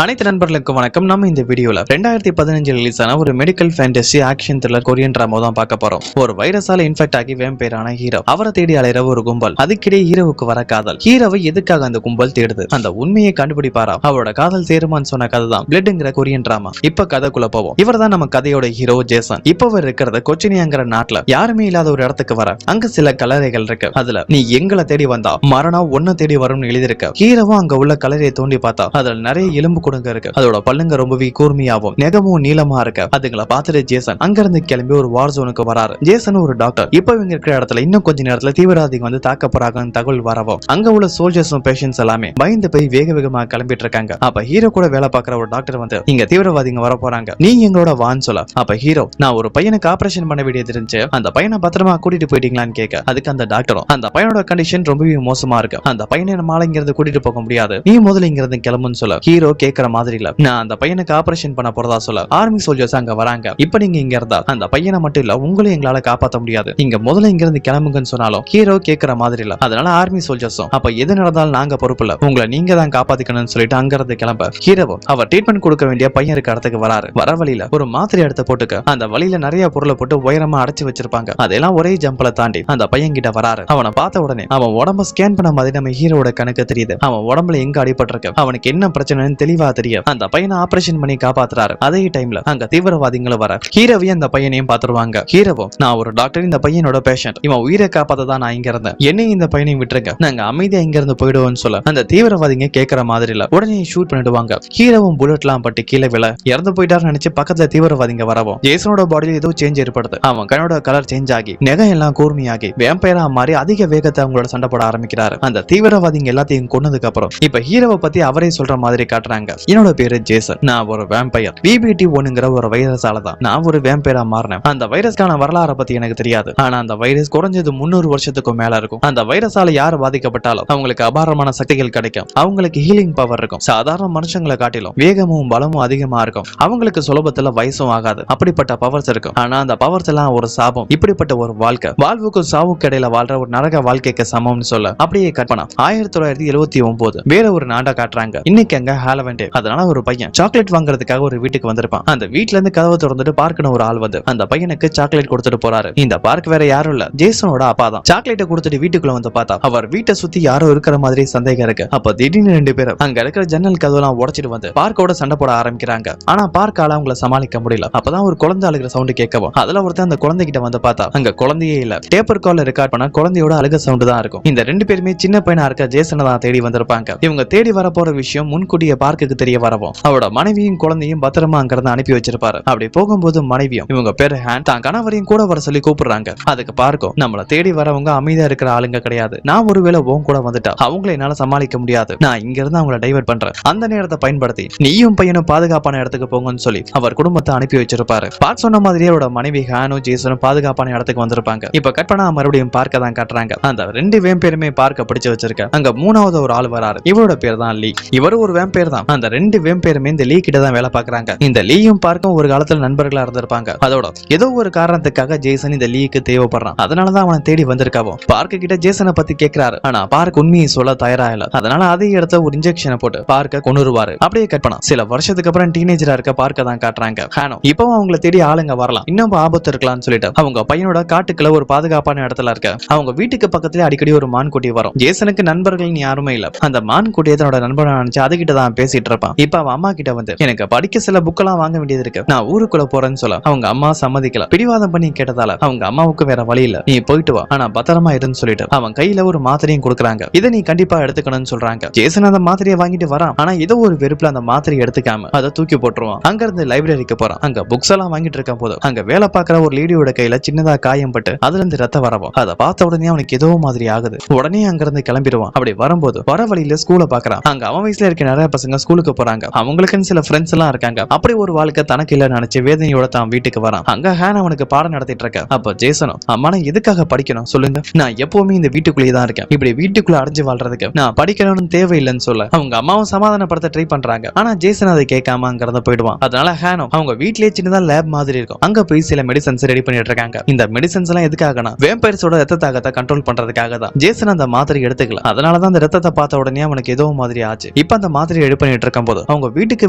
அனைத்து நண்பர்களுக்கும் வணக்கம். நம்ம இந்த வீடியோல 2015 ரிலீஸ் ஆன ஒரு medical fantasy action thriller Korean drama தான் பார்க்க போறோம். ஒரு வைரஸால இன்ஃபெக்ட் ஆகி வேம்பயரான ஹீரோ அவரை தேடி அலைகிற ஒரு கும்பல். அதுக்கிடையே ஹீரோவுக்கு வர காதல். ஹீரோவை எதுக்காக அந்த கும்பல் தேடுது, அந்த உண்மையை கண்டுபிடிப்பாரா, அவரோட காதல் சேருமான்னு சொன்ன கதை தான் பிளட்ங்கிற கொரியன் டிராமா. இப்ப கதைக்குள்ள போவோம். இவர் தான் நம்ம கதையோட ஹீரோ ஜேசன். இப்ப அவர் இருக்கிறது கொச்சினியாங்கிற நாட்டுல யாருமே இல்லாத ஒரு இடத்துக்கு வர. அங்க சில கல்லறைகள் இருக்கு. அதுல நீ எங்களை தேடி வந்தா மரணம் ஒன்னு தேடி வரும்னு எழுதியிருக்க. ஹீரோவும் அங்க உள்ள கல்லறையை தோண்டி பார்த்தா அதுல நிறைய எலும்பு கொடுங்க இருக்கு. அதோட பல்லுங்க ரொம்பவே கூர்மையாவும் நெகமும் நீளமா இருக்கு. அதுங்களை பார்த்துட்டு ஜேசன் அங்கிருந்து கிளம்பி ஒரு வார் ஜோனுக்கு வராரு. ஜேசன் ஒரு டாக்டர். இப்ப இவங்க இருக்கிற இடத்துல இன்னும் கொஞ்ச நேரத்துல தீவிரவாதிகள் வந்து தாக்க போறாங்கன்னு தகவல் வரவும் அங்க உள்ள சோல்ஜர்ஸும் பேஷன்ஸ் எல்லாமே பயந்து போய் வேக வேகமா கிளம்பிட்டு இருக்காங்க. அப்ப ஹீரோ கூட வேலை பார்க்கிற ஒரு டாக்டர் வந்து இங்க தீவிரவாதிங்க வர போறாங்க, நீ எங்களோட வான்னு சொல்ல. அப்ப ஹீரோ, நான் ஒரு பையனுக்கு ஆபரேஷன் பண்ண வேண்டியது இருந்துச்சு, அந்த பையனை பத்திரமா கூட்டிட்டு போயிட்டீங்களான்னு கேட்க அதுக்கு அந்த டாக்டரும், அந்த பையனோட கண்டிஷன் ரொம்பவே மோசமா இருக்கு, அந்த பையனை நம்மால இங்கிருந்து கூட்டிட்டு போக முடியாது, நீ முதல்ல இங்கிருந்து கிளம்புன்னு சொல்ல. ஹீரோ கேட்கிற மாதிரி இல்ல, நான் அந்த பையனுக்கு ஆபரேஷன் பண்ண போறதா சொல்ல. ஆர்மி சோல்ஜர்ஸ் அங்க வராங்க. இப்ப நீங்க இங்க இருந்தா அந்த பையனை மட்டும் இல்ல உங்களையும் எங்களால காப்பாற்ற முடியாது, நீங்க முதல்ல இங்க இருந்து கிளம்புங்கன்னு சொன்னாலும் ஹீரோ கேட்கிற மாதிரி இல்ல. அதனால ஆர்மி சோல்ஜர்ஸும், அப்ப எது நடந்தாலும் நாங்க பொறுப்பு இல்ல, உங்களை நீங்க தான் காப்பாத்திக்கணும்னு சொல்லிட்டு அங்க இருந்து கிளம்ப ஹீரோவோ அவர் ட்ரீட்மெண்ட் கொடுக்க வேண்டிய பையன் இருக்க இடத்துக்கு வராரு. வர வழியில ஒரு மாத்திரை எடுத்து போட்டுக்க. அந்த வழியில நிறைய பொருளை போட்டு உயரமா அடைச்சு வச்சிருப்பாங்க. அதெல்லாம் ஒரே ஜம்பல தாண்டி அந்த பையன் கிட்ட வராரு. அவனை பார்த்த உடனே அவன் உடம்ப ஸ்கேன் பண்ண மாதிரி நம்ம ஹீரோட கணக்கு தெரியுது. அவன் உடம்புல எங்க அடிபட்டிருக்கு, அவனுக்கு என்ன பிரச்சனைன்னு தெளிவா தெரியும். அந்த பையனை ஆபரேஷன் பண்ணி காப்பாத்துறாரு. அதே டைம்ல அங்க தீவிரவாதிகளும் வர ஹீரோவையும் அந்த பையனையும் பாத்துருவாங்க. ஹீரோவோ, நான் ஒரு டாக்டர், இந்த பையனோட பேஷண்ட், இவன் உயிரை காப்பாத்ததான் நான் இங்க இருந்தேன், என்னையும் இந்த பையனையும் விட்டுருங்க, நாங்க அமைதியா இங்க இருந்து போயிடுவோம்னு சொல்ல அந்த தீவிரவாதிங்க கேட்கற மாதிரி இல்ல, உடனே ஷூட் பண்ணிடுவாங்க. ஹீரோவும் புல்லட்லாம் பட்டு கீழே விழ இறந்து போயிட்டாரு நினைச்சு பக்கத்துல தீவிரவாதிங்க வரவும் ஜேசனோட பாடியில ஏதோ சேஞ்ச் ஏற்படுது. அவன் கண்ணோட கலர் சேஞ்ச் ஆகி நெகம் எல்லாம் கூர்மையாகி வேம்பயரா மாறி அதிக வேகத்தை அவங்களோட சண்டை போட ஆரம்பிக்கிறாரு. அந்த தீவிரவாதிங்க எல்லாத்தையும் கொன்னதுக்கு அப்புறம் இப்ப ஹீரோவை பத்தி அவரே சொல்ற மாதிரி காட்டுறாங்க. என்னோட பேரு ஜேசன், நான் ஒரு வேம்பயர். VBT1ங்கிற ஒரு வைரஸால தான் நான் ஒரு வேம்பயரா மாறினேன். அந்த வைரஸ்க்கான வரலாறை பத்தி எனக்கு தெரியாது, ஆனா அந்த வைரஸ் குறைஞ்சது 300 வருஷத்துக்கும் மேல இருக்கும். அந்த வைரஸால யார் பாதிக்கப்பட்டாலும் அவங்களுக்கு அபாரமான சக்திகள் கிடைக்கும். அவங்களுக்கு ஹீலிங் பவர் இருக்கும். சாதாரண மனுஷங்களை காட்டிலும் வேகமும் பலமும் அதிகமா இருக்கும். அவங்களுக்கு சுலபத்துல வயசும் ஆகாது. அப்படிப்பட்ட பவர்ஸ் இருக்கும். ஆனா அந்த பவர்ஸ் எல்லாம் ஒரு சாபம். இப்படிப்பட்ட ஒரு வாழ்க்கை வாழ்வுக்கும் சாவுக்கு இடையில வாழ்ற ஒரு நரக வாழ்க்கைக்கு சமம்னு சொல்ல அப்படியே கற்பனா 1979 வேற ஒரு நாட்டை காட்டுறாங்க. இன்னைக்கு அங்க ஹாலோவீன் டே. அதனால ஒரு பையன் சாக்லேட் வாங்குறதுக்காக ஒரு வீட்டுக்கு வந்திருப்பான். அந்த வீட்ல இருந்து கதவை திறந்துட்டு பார்க்கணும் ஒரு ஆள் வந்து அந்த பையனுக்கு சாக்லேட் கொடுத்துட்டு போறாரு. இந்த பார்க் வேற யாரும் இல்ல, ஜேசனோட அப்பா தான். சாக்லேட்டை கொடுத்துட்டு வீட்டுக்குள்ள வந்து பார்த்தா அவர் வீட்டை சுத்தி யாரோ இருக்கிற மாதிரி சந்தேகம் இருக்கு. அப்ப திடீர்னு 2 பேரும் அங்க இருக்கிற ஜன்னல் கதவெல்லாம் உடைச்சிட்டு வந்து பார்க்கோட சண்டை போட ஆரம்பிக்கிறாங்க. ஆனா பார்க்கால அவங்கள சமாளிக்க முடியல. அப்பதான் ஒரு குழந்தை அழுகிற சவுண்ட் கேட்கவும் அதுல ஒருத்தர் அந்த குழந்தை கிட்ட வந்து பார்த்தா அங்க குழந்தையே இல்ல. டேப்பர் கால் ரெக்கார்ட் பண்ண குழந்தையோட அழுக சவுண்ட் தான் இருக்கும். இந்த 2 பேருமே சின்ன பையனா இருக்க ஜேசனை தான் தேடி வந்திருப்பாங்க. இவங்க தேடி வர போற விஷயம் முன்கூட்டிய பார்க்குக்கு தெரிய வரவும் அவரோட மனைவியும் குழந்தையும் பத்திரமா அங்கிருந்து அனுப்பி வச்சிருப்பாரு. அப்படி போகும்போது மனைவியும் இவங்க பேரு ஹேன் தான் கணவரையும் கூட வர சொல்லி கூப்பிடுறாங்க. அதுக்கு பார்க்கும், நம்மள தேடி வரவங்க அமைதியா இருக்கிற ஆளுங்க கிடையாது, நான் ஒருவேளை உன் கூட வந்துட்டா அவங்களை என்னால சமாளிக்க முடியாது, நான் இங்க இருந்து அவங்கள டைவர்ட் பண்றேன், அந்த நேரத்தை பயன்படுத்தி நீயும் பையனும் பாதுகாப்பான இடத்துக்கு போங்கன்னு சொல்லி அவர் குடும்பத்தை அனுப்பி வச்சிருப்பாரு. பார்க் சொன்ன மாதிரியே அவரோட மனைவி ஹேனும் ஜேசனும் பாதுகாப்பான இடத்துக்கு வந்திருப்பாங்க. இப்ப கட் பண்ணா மறுபடியும் பார்க்க தான் காட்டுறாங்க. அந்த 2 வேம்பேருமே பார்க்க பிடிச்சு வச்சிருக்க அங்க 3வது ஒரு ஆள் வராரு. இவரோட பேர் தான் லீ. இவரு ஒரு வேம்பேர் தான். அந்த 2 வேம்பேருமே இந்த லீ கிட்ட தான் வேலை பாக்குறாங்க. இந்த லீயும் பார்க்கும் ஒரு காலத்துல நண்பர்களா இருந்திருப்பாங்க. அதோட ஏதோ ஒரு காரணத்துக்காக ஜேசன் இந்த லீக்கு தேவைப்படுறான். அதனாலதான் அவனை தேடி வந்திருக்காவும். பார்க்க கிட்ட ஜேசனை பத்தி கேட்கிறாரு. ஆனா பார்க் உண்மையை சொல்ல தயாரா இல்ல. அதனால அதே இடத்த ஒரு இன்ஜெக்ஷனை போட்டு பார்க்க கொன்னுருவாரு. அப்படியே கட் பண்ணா சில வருஷத்துக்கு அப்புறம் டீனேஜரா இருக்க பார்க்க தான் காட்டுறாங்க. ஹானோ இப்பவும் அவங்களை தேடி ஆளுங்க வரலாம், இன்னும் ஆபத்து இருக்கலாம்னு சொல்லிட்டு அவங்க பையனோட காட்டுக்குள்ள ஒரு பாதுகாப்பான இடத்துல இருக்க. அவங்க வீட்டுக்கு பக்கத்துல அடிக்கடி ஒரு மான்குட்டி வரும். ஜேசனுக்கு நண்பர்கள் யாருமே இல்ல. அந்த மான்குட்டியை தன்னோட நண்பனை நினைச்சு அதுகிட்ட தான் பேசிட்டு இருப்பான். இப்ப அவன் அம்மா கிட்ட வந்து எனக்கு படிக்க சில புக்கெல்லாம் வாங்க வேண்டியது இருக்கு, நான் ஊருக்குள்ள போறேன்னு சொல்ல அவங்க அம்மா சம்மதிக்கல. பிடிவாதம் பண்ணி கேட்டதால அவங்க அம்மாவுக்கு வேற வழி இல்ல, நீ போயிட்டு வா, ஆனா பத்திரமா இருன்னு சொல்லிட்டு அவன் கையில ஒரு மாத்திரையும் கொடுக்குறாங்க. இதை நீ கண்டிப்பா எடுத்துக்கணும்னு சொல்றாங்க. ஜேசன் அந்த மாத்திரையை வாங்கிட்டு வரான். ஆனா ஏதோ ஒரு வெறுப்புல அந்த மாத்திரையை எடுத்துக்காம அதை தூக்கி போட்டுருவான். அங்க இருந்து லைப்ரரிக்கு போறான். அங்க புக்ஸ் எல்லாம் வாங்கிட்டு இருக்கும் போது அங்க வேலை பார்க்கிற ஒரு லேடியோட கையில சின்னதா காயம் பட்டு அதுல இருந்து ரத்தம் வரவும் அதை பார்த்த உடனே அவனுக்கு ஏதோ மாதிரி ஆகுது. உடனே அங்க இருந்து கிளம்பிடுவான். அப்படி வரும்போது வர வழியில ஸ்கூல பாக்குறான். அங்க அவன் வயசுல இருக்க நிறைய பசங்க ஸ்கூலுக்கு போறாங்க. அவங்களுக்குன்னு சில ஃப்ரெண்ட்ஸ் எல்லாம் இருக்காங்க. அப்படி ஒரு வாழ்க்கை தனக்கு இல்ல நினைச்சு வேதனையோட தான் வீட்டுக்கு வரான். அங்க ஹேன் அவனுக்கு பாடம் நடத்திட்டு இருக்க. அப்ப ஜேசனும், அம்மா நான் எதுக்காக படிக்கணும் சொல்லுங்க, நான் எப்பவுமே இந்த வீட்டுக்குள்ளேயே தான் இருக்கேன், இப்படி வீட்டுக்குள்ள அடைஞ்சு வாழ்றதுக்கு நான் படிக்கணும்னு தேவையில்லைன்னு சொல்ல அவங்க அம்மாவும் சமாதானப்படுத்த ட்ரை பண்றாங்க. ஆனா ஜேசன் அதை கேட்காம அங்கிருந்து போயிடுவான். அதனால ஹேனோ அவங்க வீட்லயே சின்னதா லேப் மாதிரி இருக்கும். அங்க போய் சில மெடிசன்ஸ் ரெடி பண்ணிட்டு இருக்காங்க. இந்த மெடிசன்ஸ் எல்லாம் எதுக்காகனா வேம்பயர்ஸோட ரத்த தாகத்தை கண்ட்ரோல் பண்றதுக்காக தான். ஜேசன் அந்த மாத்திரை எடுத்துக்கல. அதனாலதான் அந்த ரத்தத்தை பார்த்த உடனே அவனுக்கு ஏதோ மாதிரி ஆச்சு. இப்ப அந்த மாத்திரை ரெடி பண்ணிட்டு இருக்கும்போது அவங்க வீட்டுக்கு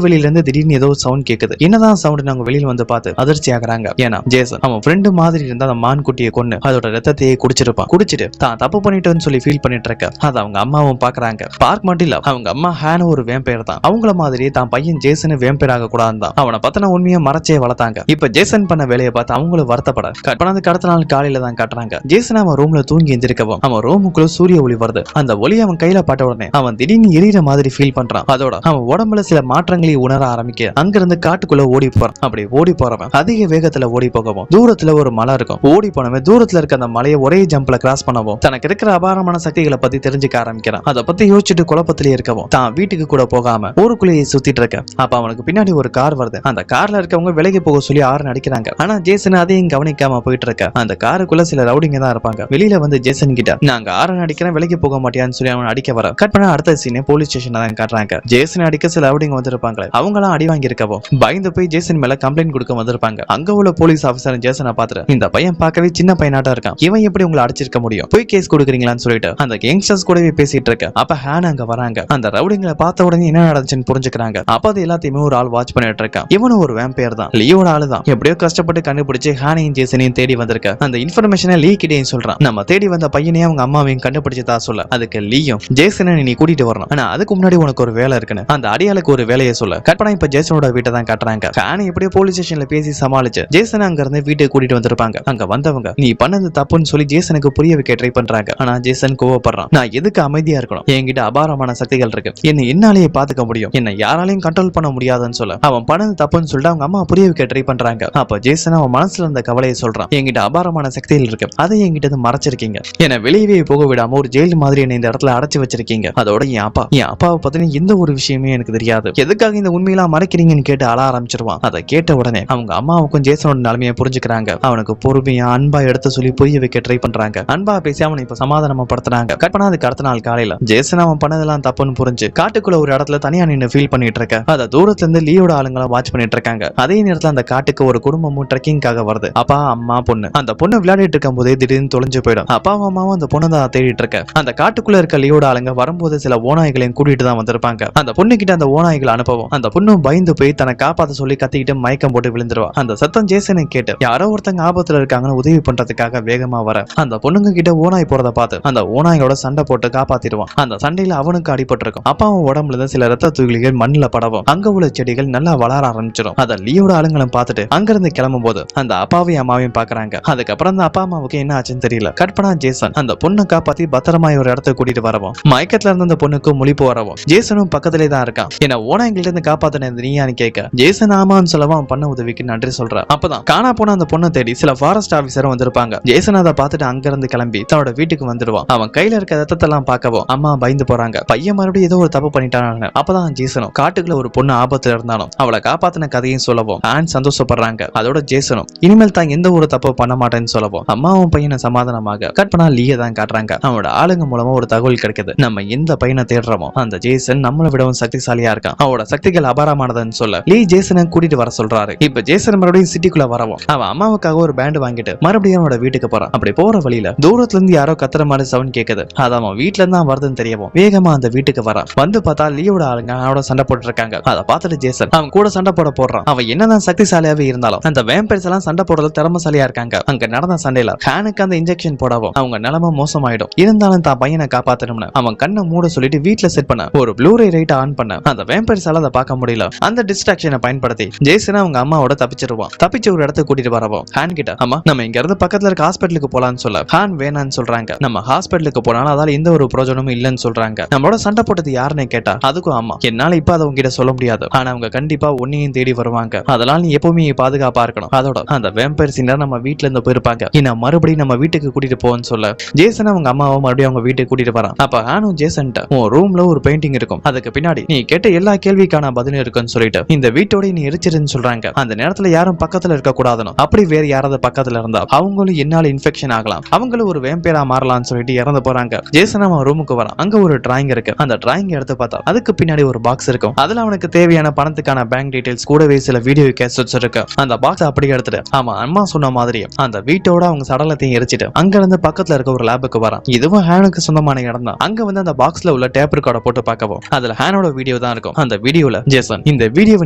வெளியில இருந்து திடீர்னு ஏதோ சவுண்ட் கேக்குது. என்னதான் சவுண்ட் அவங்க வெளியில வந்து பார்த்து அதிர்ச்சி ஆகுறாங்க. ஏன்னா ஜேசன் அவன் ஃப்ரெண்டு மாதிரி இருந்த அந்த மான் குட்டியை கொன்னு அதோட ரத்தத்தையே குடிச்சிருப்பான். குடிச்சிட்டு தான் தப்பு பண்ணிட்டேன்னு சொல்லி ஃபீல் பண்ணிட்டு இருக்க அது அவங்க அம்மாவும் பாக்குறாங்க. பார்க் மட்டும் இல்ல அவங்க அம்மா ஹேன் ஒரு வேம்பயர் தான். அவங்கள மாதிரியே தான் பையன் ஜேசன் வேம்பயர் ஆக கூடாது தான் அவனை பத்தின உண்மையை மறைச்சே வளர்த்தாங்க. இப்ப ஜேசன் பண்ண வேலையை பார்த்து அவங்களும் வருத்தப்பட கட் பண்ணதுக்கு அடுத்த நாள் காலையில தான் காட்டுறாங்க. ஜேசன் அவன் ரூம்ல தூங்கி எந்திரிக்கவும் அவன் ரூமுக்குள்ள சூரிய ஒளி வருது. அந்த ஒளி அவன் கையில பட்ட உடனே அவன் திடீர்னு எரியற மாதிரி ஃபீல் பண்றான். அதோட அவன் உடம்புல சில மாற்றங்களை உணர ஆரம்பிக்க அங்கிருந்து காட்டுக்குள்ள ஓடி போறான். அப்படி ஓடி போறவன் அதிக வேகத்துல ஓடி போகவும் தூரத்துல ஒரு மலை இருக்கும். ஓடி போனவன் தூரத்துல இருக்க அந்த மலையை ஒரே ஜம்ப்ல கிராஸ் பண்ணவும் தனக்கு இருக்கிற அபாரமான சக்திகளை பத்தி தெரிஞ்சுக்க ஆரம்பிக்கிறான். அதை பத்தி யோசிச்சுட்டு குழப்பத்திலே இருக்கவும் தான் வீட்டுக்கு கூட போகாம ஊருக்குள்ளேயே சுத்திட்டு இருக்க அப்ப அவனுக்கு பின்னாடி ஒரு கார் வருது. அந்த கார்ல இருக்கவங்க விலகி போக சொல்லி ஆறு அடிக்கிறாங்க. ஆனா ஜேசன் அதையும் கவனிக்காம போயிட்டு இருக்க அந்த காருக்குள்ள சில ரவுடிங்க தான் இருப்பாங்க. வெளியில வந்து ஜேசன் கிட்ட நாங்க ஆறு அடிக்கிறேன் விலகி போக மாட்டியான்னு சொல்லி அவன் அடிக்க வர கட் பண்ண அடுத்த சீனே போலீஸ் ஸ்டேஷன் தான் காட்டுறாங்க. ஜேசன் அடிக்க சில ரவுடிங்க வந்திருப்பாங்க. அவங்களாம் அடி வாங்கி இருக்கவும் பயந்து போய் ஜேசன் மேல கம்ப்ளைண்ட் கொடுக்க வந்திருப்பாங்க. அங்க உள்ள போலீஸ் ஆபீசர் ஜேசனை பார்த்துட்டு இந்த பையன் பார்க்கவே சின்ன பையனாட்டா இருக்கான், இவன் எப்படி உங்களை அடிச்சிருக்க முடியும், போய் கேஸ் கொடுக்குறீங்களான்னு சொல்லிட்டு அந்த யங்ஸ்டர்ஸ் கூடவே பேசிட்டு இருக்க அப்ப ஹேன் அங்க வராங்க. அந்த ரவுடிங்களை பார்த்த உடனே என்ன நடந்துச்சுன்னு புரிஞ்சுக்கிறாங்க. அப்ப அது எல்லாத்தையுமே ஒரு ஆள் வாட்ச் பண்ணிட்டு இருக்கான். இவனும் ஒரு வேம்பயர் தான், லியோட ஆளு தான். எப்படியோ கஷ்டப்பட்டு கண்டுபிடிச்சு ஹேனையும் ஜேசனையும் தேடி வந்திருக்க அந்த இன்ஃபர்மேஷனை லீ கிட்டேயும் சொல்றான். நம்ம தேடி வந்த பையனையும் அவங்க அம்மாவையும் கண்டுபிடிச்சதா சொல்ல அதுக்கு லீயும் ஜேசனை நீ கூட்டிட்டு வரணும், ஆனா அதுக்கு முன்னாடி உனக்கு ஒரு வேலை இருக்குன்னு அந்த அடியாளுக்கு ஒரு வேலையை சொல்ல கற்பனா இப்ப ஜேசனோட வீட்டை தான் காட்டுறாங்க. ஹேனை எப்படியோ போலீஸ் ஸ்டேஷன்ல பேசி சமாளிச்சு ஜேசன் அங்க இருந்து வீட்டுக்கு கூட்டிட்டு வந்திருப்பாங்க. அங்க வந்தவங்க நீ பண்ணது தப்புன்னு சொல்லி ஜேசனுக்கு புரிய வைக்க ட்ரை பண்றாங்க. ஆனா ஜேசன் கோவப்படுறான். நான் எதுக்கு அமைதியா இருக்கணும், என்கிட்ட அபாரமான சக்திகள் இருக்கு, என்ன என்னாலேயே பாத்துக்க முடியும், என்ன யாராலையும் கண்ட்ரோல் பண்ண முடியாதுன்னு சொல்ல அவன் பண்ணது தப்புன்னு சொல்லிட்டு அவங்க அம்மா புரிய வைக்க ட்ரை பண்றாங்க. அப்ப ஜேசன் அவன் மனசுல இருந்த கவலையை சொல்றான். என்கிட்ட அபாரமான சக்திகள் இருக்கு, அதை என்கிட்ட மறைச்சிருக்கீங்க, என்ன வெளியவே போக விடாம ஒரு ஜெயில் மாதிரி என்ன இந்த இடத்துல அடைச்சு வச்சிருக்கீங்க. அதோட என் அப்பாவை பத்தின எந்த ஒரு விஷயமே எனக்கு தெரியாது, எதுக்காக இந்த உண்மையெல்லாம் மறைக்கிறீங்கன்னு கேட்டு அழ ஆரம்பிச்சிருவான். அதை கேட்ட உடனே அவங்க அம்மாவுக்கும் ஜேசனோட நிலைமையை புரிஞ்சுக்கிறாங்க. அவனுக்கு பொறுமையா அன்பா எடுத்து சொல்லி புரிய வைக்க ட்ரை பண்றாங்க. அன்பா பேசி அவனை இப்ப சமாதானப்படுத்துறாங்க. கட் பண்ணாதுக்கு அடுத்த நாள் காலையில ஜேசன் அவன் பண்ணதெல்லாம் தப்புன்னு புரிஞ்சு காட்டுக்குள்ள ஒரு இடத்துல தனியா நின்று ஃபீல் பண்ணிட்டு இருக்க அத தூரத்துல இருந்து லீயோட ஆளுங்களை வாட்ச் பண்ணிட்டு இருக்காங்க. அதே நேரத்துல அந்த காட்டுக்கு ஒரு குடும்பமும் ட்ரெக்கிங்காக வருது. அப்பா அம்மா பொண்ணு. அந்த பொண்ணு விளையாடிட்டு இருக்கும் போதே திடீர்னு தொலைஞ்சு போயிடும். அப்பாவும் அம்மாவும் அந்த பொண்ணை தான் தேடிட்டு இருக்க அந்த காட்டுக்குள்ள இருக்க லீயோட ஆளுங்க வரும்போது சில ஓநாய்களையும் கூட்டிட்டு தான் வந்திருப்பாங்க. அந்த பொண்ணு கிட்ட அந்த ஓநாய்களை அனுப்பவும் அந்த பொண்ணும் பயந்து போய் தன்னை காப்பாத்த சொல்லி கத்திக்கிட்டு மயக்கம் போட்டு விழுந்துருவா. அந்த சத்தம் ஜேசனை கேட்டு யாரோ ஒருத்தங்க ஆபத்துல இருக்காங்கன்னு உதவி பண்றதுக்காக வேகமா வர அந்த பொண்ணுங்க கிட்ட ஓநாய் போறத பார்த்து அந்த ஓநாயோட சண்டை போட்டு காப்பாத்திடுவான். அந்த சண்டையில அவனுக்கு அடிபட்டு இருக்கும். அப்பாவும் உடம்புல இருந்து சில ரத்த துளிகள் மண்ணில் படவும் அங்க உள்ள செடிகள் நல்லா வளர ஆரம்பிச்சிடும். அத லீயோட ஆளுங்களும் பார்த்துட்டு அங்கிருந்து கிளம்பும் போது அந்த அப்பாவையும் அம்மாவையும் பாக்குறாங்க. அதுக்கப்புறம் அந்த அப்பா அம்மாவுக்கு என்ன ஆச்சுன்னு தெரியல. கட் பண்ணா ஜேசன் அந்த பொண்ணை காப்பாத்தி பத்திரமா ஒரு இடத்துக்கு கூட்டிட்டு வரவும் மயக்கத்துல இருந்து அந்த பொண்ணுக்கு முழிப்பு வரவும் ஜேசனும் பக்கத்திலே தான் இருக்கான். என்ன ஓநாய்கிட்ட இருந்து காப்பாத்தினது நீயான்னு கேட்க ஜேசன் ஆமான்னு சொல்லவும் அவன் பண்ண உதவிக்கு நன்றி சொல்ற. அப்பதான் காணா போன அந்த பொண்ணை தேடி சில ஃபாரஸ்ட் ஆபீசரும் வந்திருப்பாங்க. ஜேசன் அதை பார்த்துட்டு அங்கிருந்து கிளம்பி தன்னோட வீட்டுக்கு வந்துடுவான். அவன் கையில இருக்க ரத்தத்தெல்லாம் பார்க்கவும் அம்மா பயந்து போறாங்க. பையன் மறுபடியும் ஏதோ ஒரு தப்பு பண்ணிட்டானு. அப்பதான் ஜேசனும் காட்டுக்குள்ள ஒரு பொண்ணு ஆபத்துல இருந்தாலும் அவளை காப்பாத்தின கதையும் சொல்லவும் ஆன் சந்தோஷப்படுறாங்க. அதோட ஜேசனும் இனிமேல் தான் எந்த ஒரு தப்பு பண்ண மாட்டேன்னு சொல்லவும் அம்மாவும் பையனை சமாதானமாக கட் பண்ணா லீயை தான் காட்டுறாங்க. அவனோட ஆளுங்க மூலமா ஒரு தகவல் கிடைக்குது. நம்ம எந்த பையனை தேடுறோமோ அந்த ஜேசன் நம்மளை விடவும் சக்திசாலியா இருக்கான், அவனோட சக்திகள் அபாரமானதுன்னு சொல்ல லீ ஜேசனை கூட்டிட்டு வர சொல்றாரு. இப்ப ஜேசன் மறுபடியும் சிட்டிக்குள்ள வரவும் அவன் அம்மாவுக்காக ஒரு பேண்ட் வாங்கிட்டு மறுபடியும் அவனோட வீட்டுக்கு போறான். அப்படி போற வழியில தூரத்துல இருந்து யாரோ கத்துற மாதிரி சவுண்ட் கேக்குது. அது அவன் வீட்டுல இருந்து தான் வருதுன்னு தெரியவும் வேகமா அந்த வீட்டுக்கு வரான். வந்து பார்த்தா லீயோட ஆளுங்க அவனோட சண்டை போட்டு இருக்காங்க. அதை பார்த்துட்டு ஜேசன் அவன் கூட சண்டை போடுறான். அவன் என்னதான் சக்திசாலியாவே இருந்தாலும் அந்த வேம்பயர்ஸ் எல்லாம் சண்டை போடுறது திறமசாலியா இருக்காங்க. அங்க நடந்த சண்டையில ஹேனுக்கு அந்த இன்ஜெக்ஷன் போடவும் அவங்க நிலைமை மோசமாயிடும். இருந்தாலும் தான் பையனை காப்பாத்தணும்னு அவன் கண்ணை மூட சொல்லிட்டு வீட்டுல செட் பண்ண ஒரு ப்ளூரே ரைட் ஆன் பண்ண அந்த வேம்பயர்ஸால அதை பார்க்க முடியல. அந்த டிஸ்ட்ராக்ஷனை பயன்படுத்தி ஜேசன் அவங்க அம்மாவோட தப்பிச்சிருவான். தப்பிச்சு ஒரு இடத்துக்கு கூட்டிட்டு வரவும் ஹேன் கிட்ட அம்மா நம்ம இங்க இருந்து பக்கத்துல இருக்க ஹாஸ்பிட்டலுக்கு போலான்னு சொல்ல ஹேன் வேணான்னு சொல்றாங்க. நம்ம ஹாஸ்பிட்டலுக்கு போனாலும் அதால எந்த ஒரு பிரயோஜனமும் இல்லைன்னு சொல்றாங்க. நம்மளோட சண்டை போட்டது யாருன்னு கேட்டா அதுக்கும் அம்மா என்னால இப்ப அதை உங்ககிட்ட சொல்ல முடியாது, ஆனா அவங்க கண்டிப்பா உன்னையும் தேடி வருவாங்க, அதனால நீ எப்பவுமே பாதுகாப்பா இருக்கணும். அதோட அந்த வேம்பயர்ஸ் நம்ம வீட்டுல இருந்து போயிருப்பாங்க, இன்னும் மறுபடியும் நம்ம வீட்டுக்கு கூட்டிட்டு போன்னு சொல்ல ஜேசன் அவங்க அம்மாவை மறுபடியும் அவங்க வீட்டுக்கு கூட்டிட்டு வரான். அப்ப ஹேனும் ஜேசன் உன் ரூம்ல ஒரு பெயிண்டிங் இருக்கும், அதுக்கு பின்னாடி நீ கேட்ட எல்லா கேள்விக்கான பதில் இருக்குன்னு சொல்லிட்டு இந்த வீட்டோட நீ எரிச்சிருன்னு சொல்றாங்க. அந்த நேரத்துல யாரும் பக்கத்துல இருக்க கூடாதுன்னு, அப்படி வேற யாராவது பக்கத்துல இருந்தா அவங்களும் என்னால இன்ஃபெக்ஷன் ஆகலாம், அவங்களும் ஒரு வேம்பயரா மாறலாம்னு சொல்லிட்டு இறந்து போறாங்க. ஜேசன் அவன் ரூமுக்கு வரான். அங்க ஒரு டிராயிங் இருக்கு. அந்த டிராயிங் எடுத்து பார்த்தா அதுக்கு பின்னாடி ஒரு பாக்ஸ் இருக்கும். அதுல அவனுக்கு தேவையான பணத்துக்கான பேங்க் டீடைல்ஸ் கூடவே சில வீடியோ கேசட்ஸ் இருக்கு. அந்த பாக்ஸ் அப்படி எடுத்துட்டு அவன் அம்மா சொன்ன மாதிரியே அந்த வீட்டோட அவங்க சடலத்தையும் எரிச்சிட்டு அங்க இருந்து பக்கத்துல இருக்க ஒரு லேபுக்கு வரான். இதுவும் ஹேனுக்கு சொந்தமான இடம் தான். அங்க வந்து அந்த பாக்ஸ்ல உள்ள டேப் ரெக்கார்டை போட்டு பார்க்கவும் அதுல ஹேனோட வீடியோ வீடியோ தான் இருக்கும். அந்த வீடியோல ஜேசன், இந்த வீடியோவை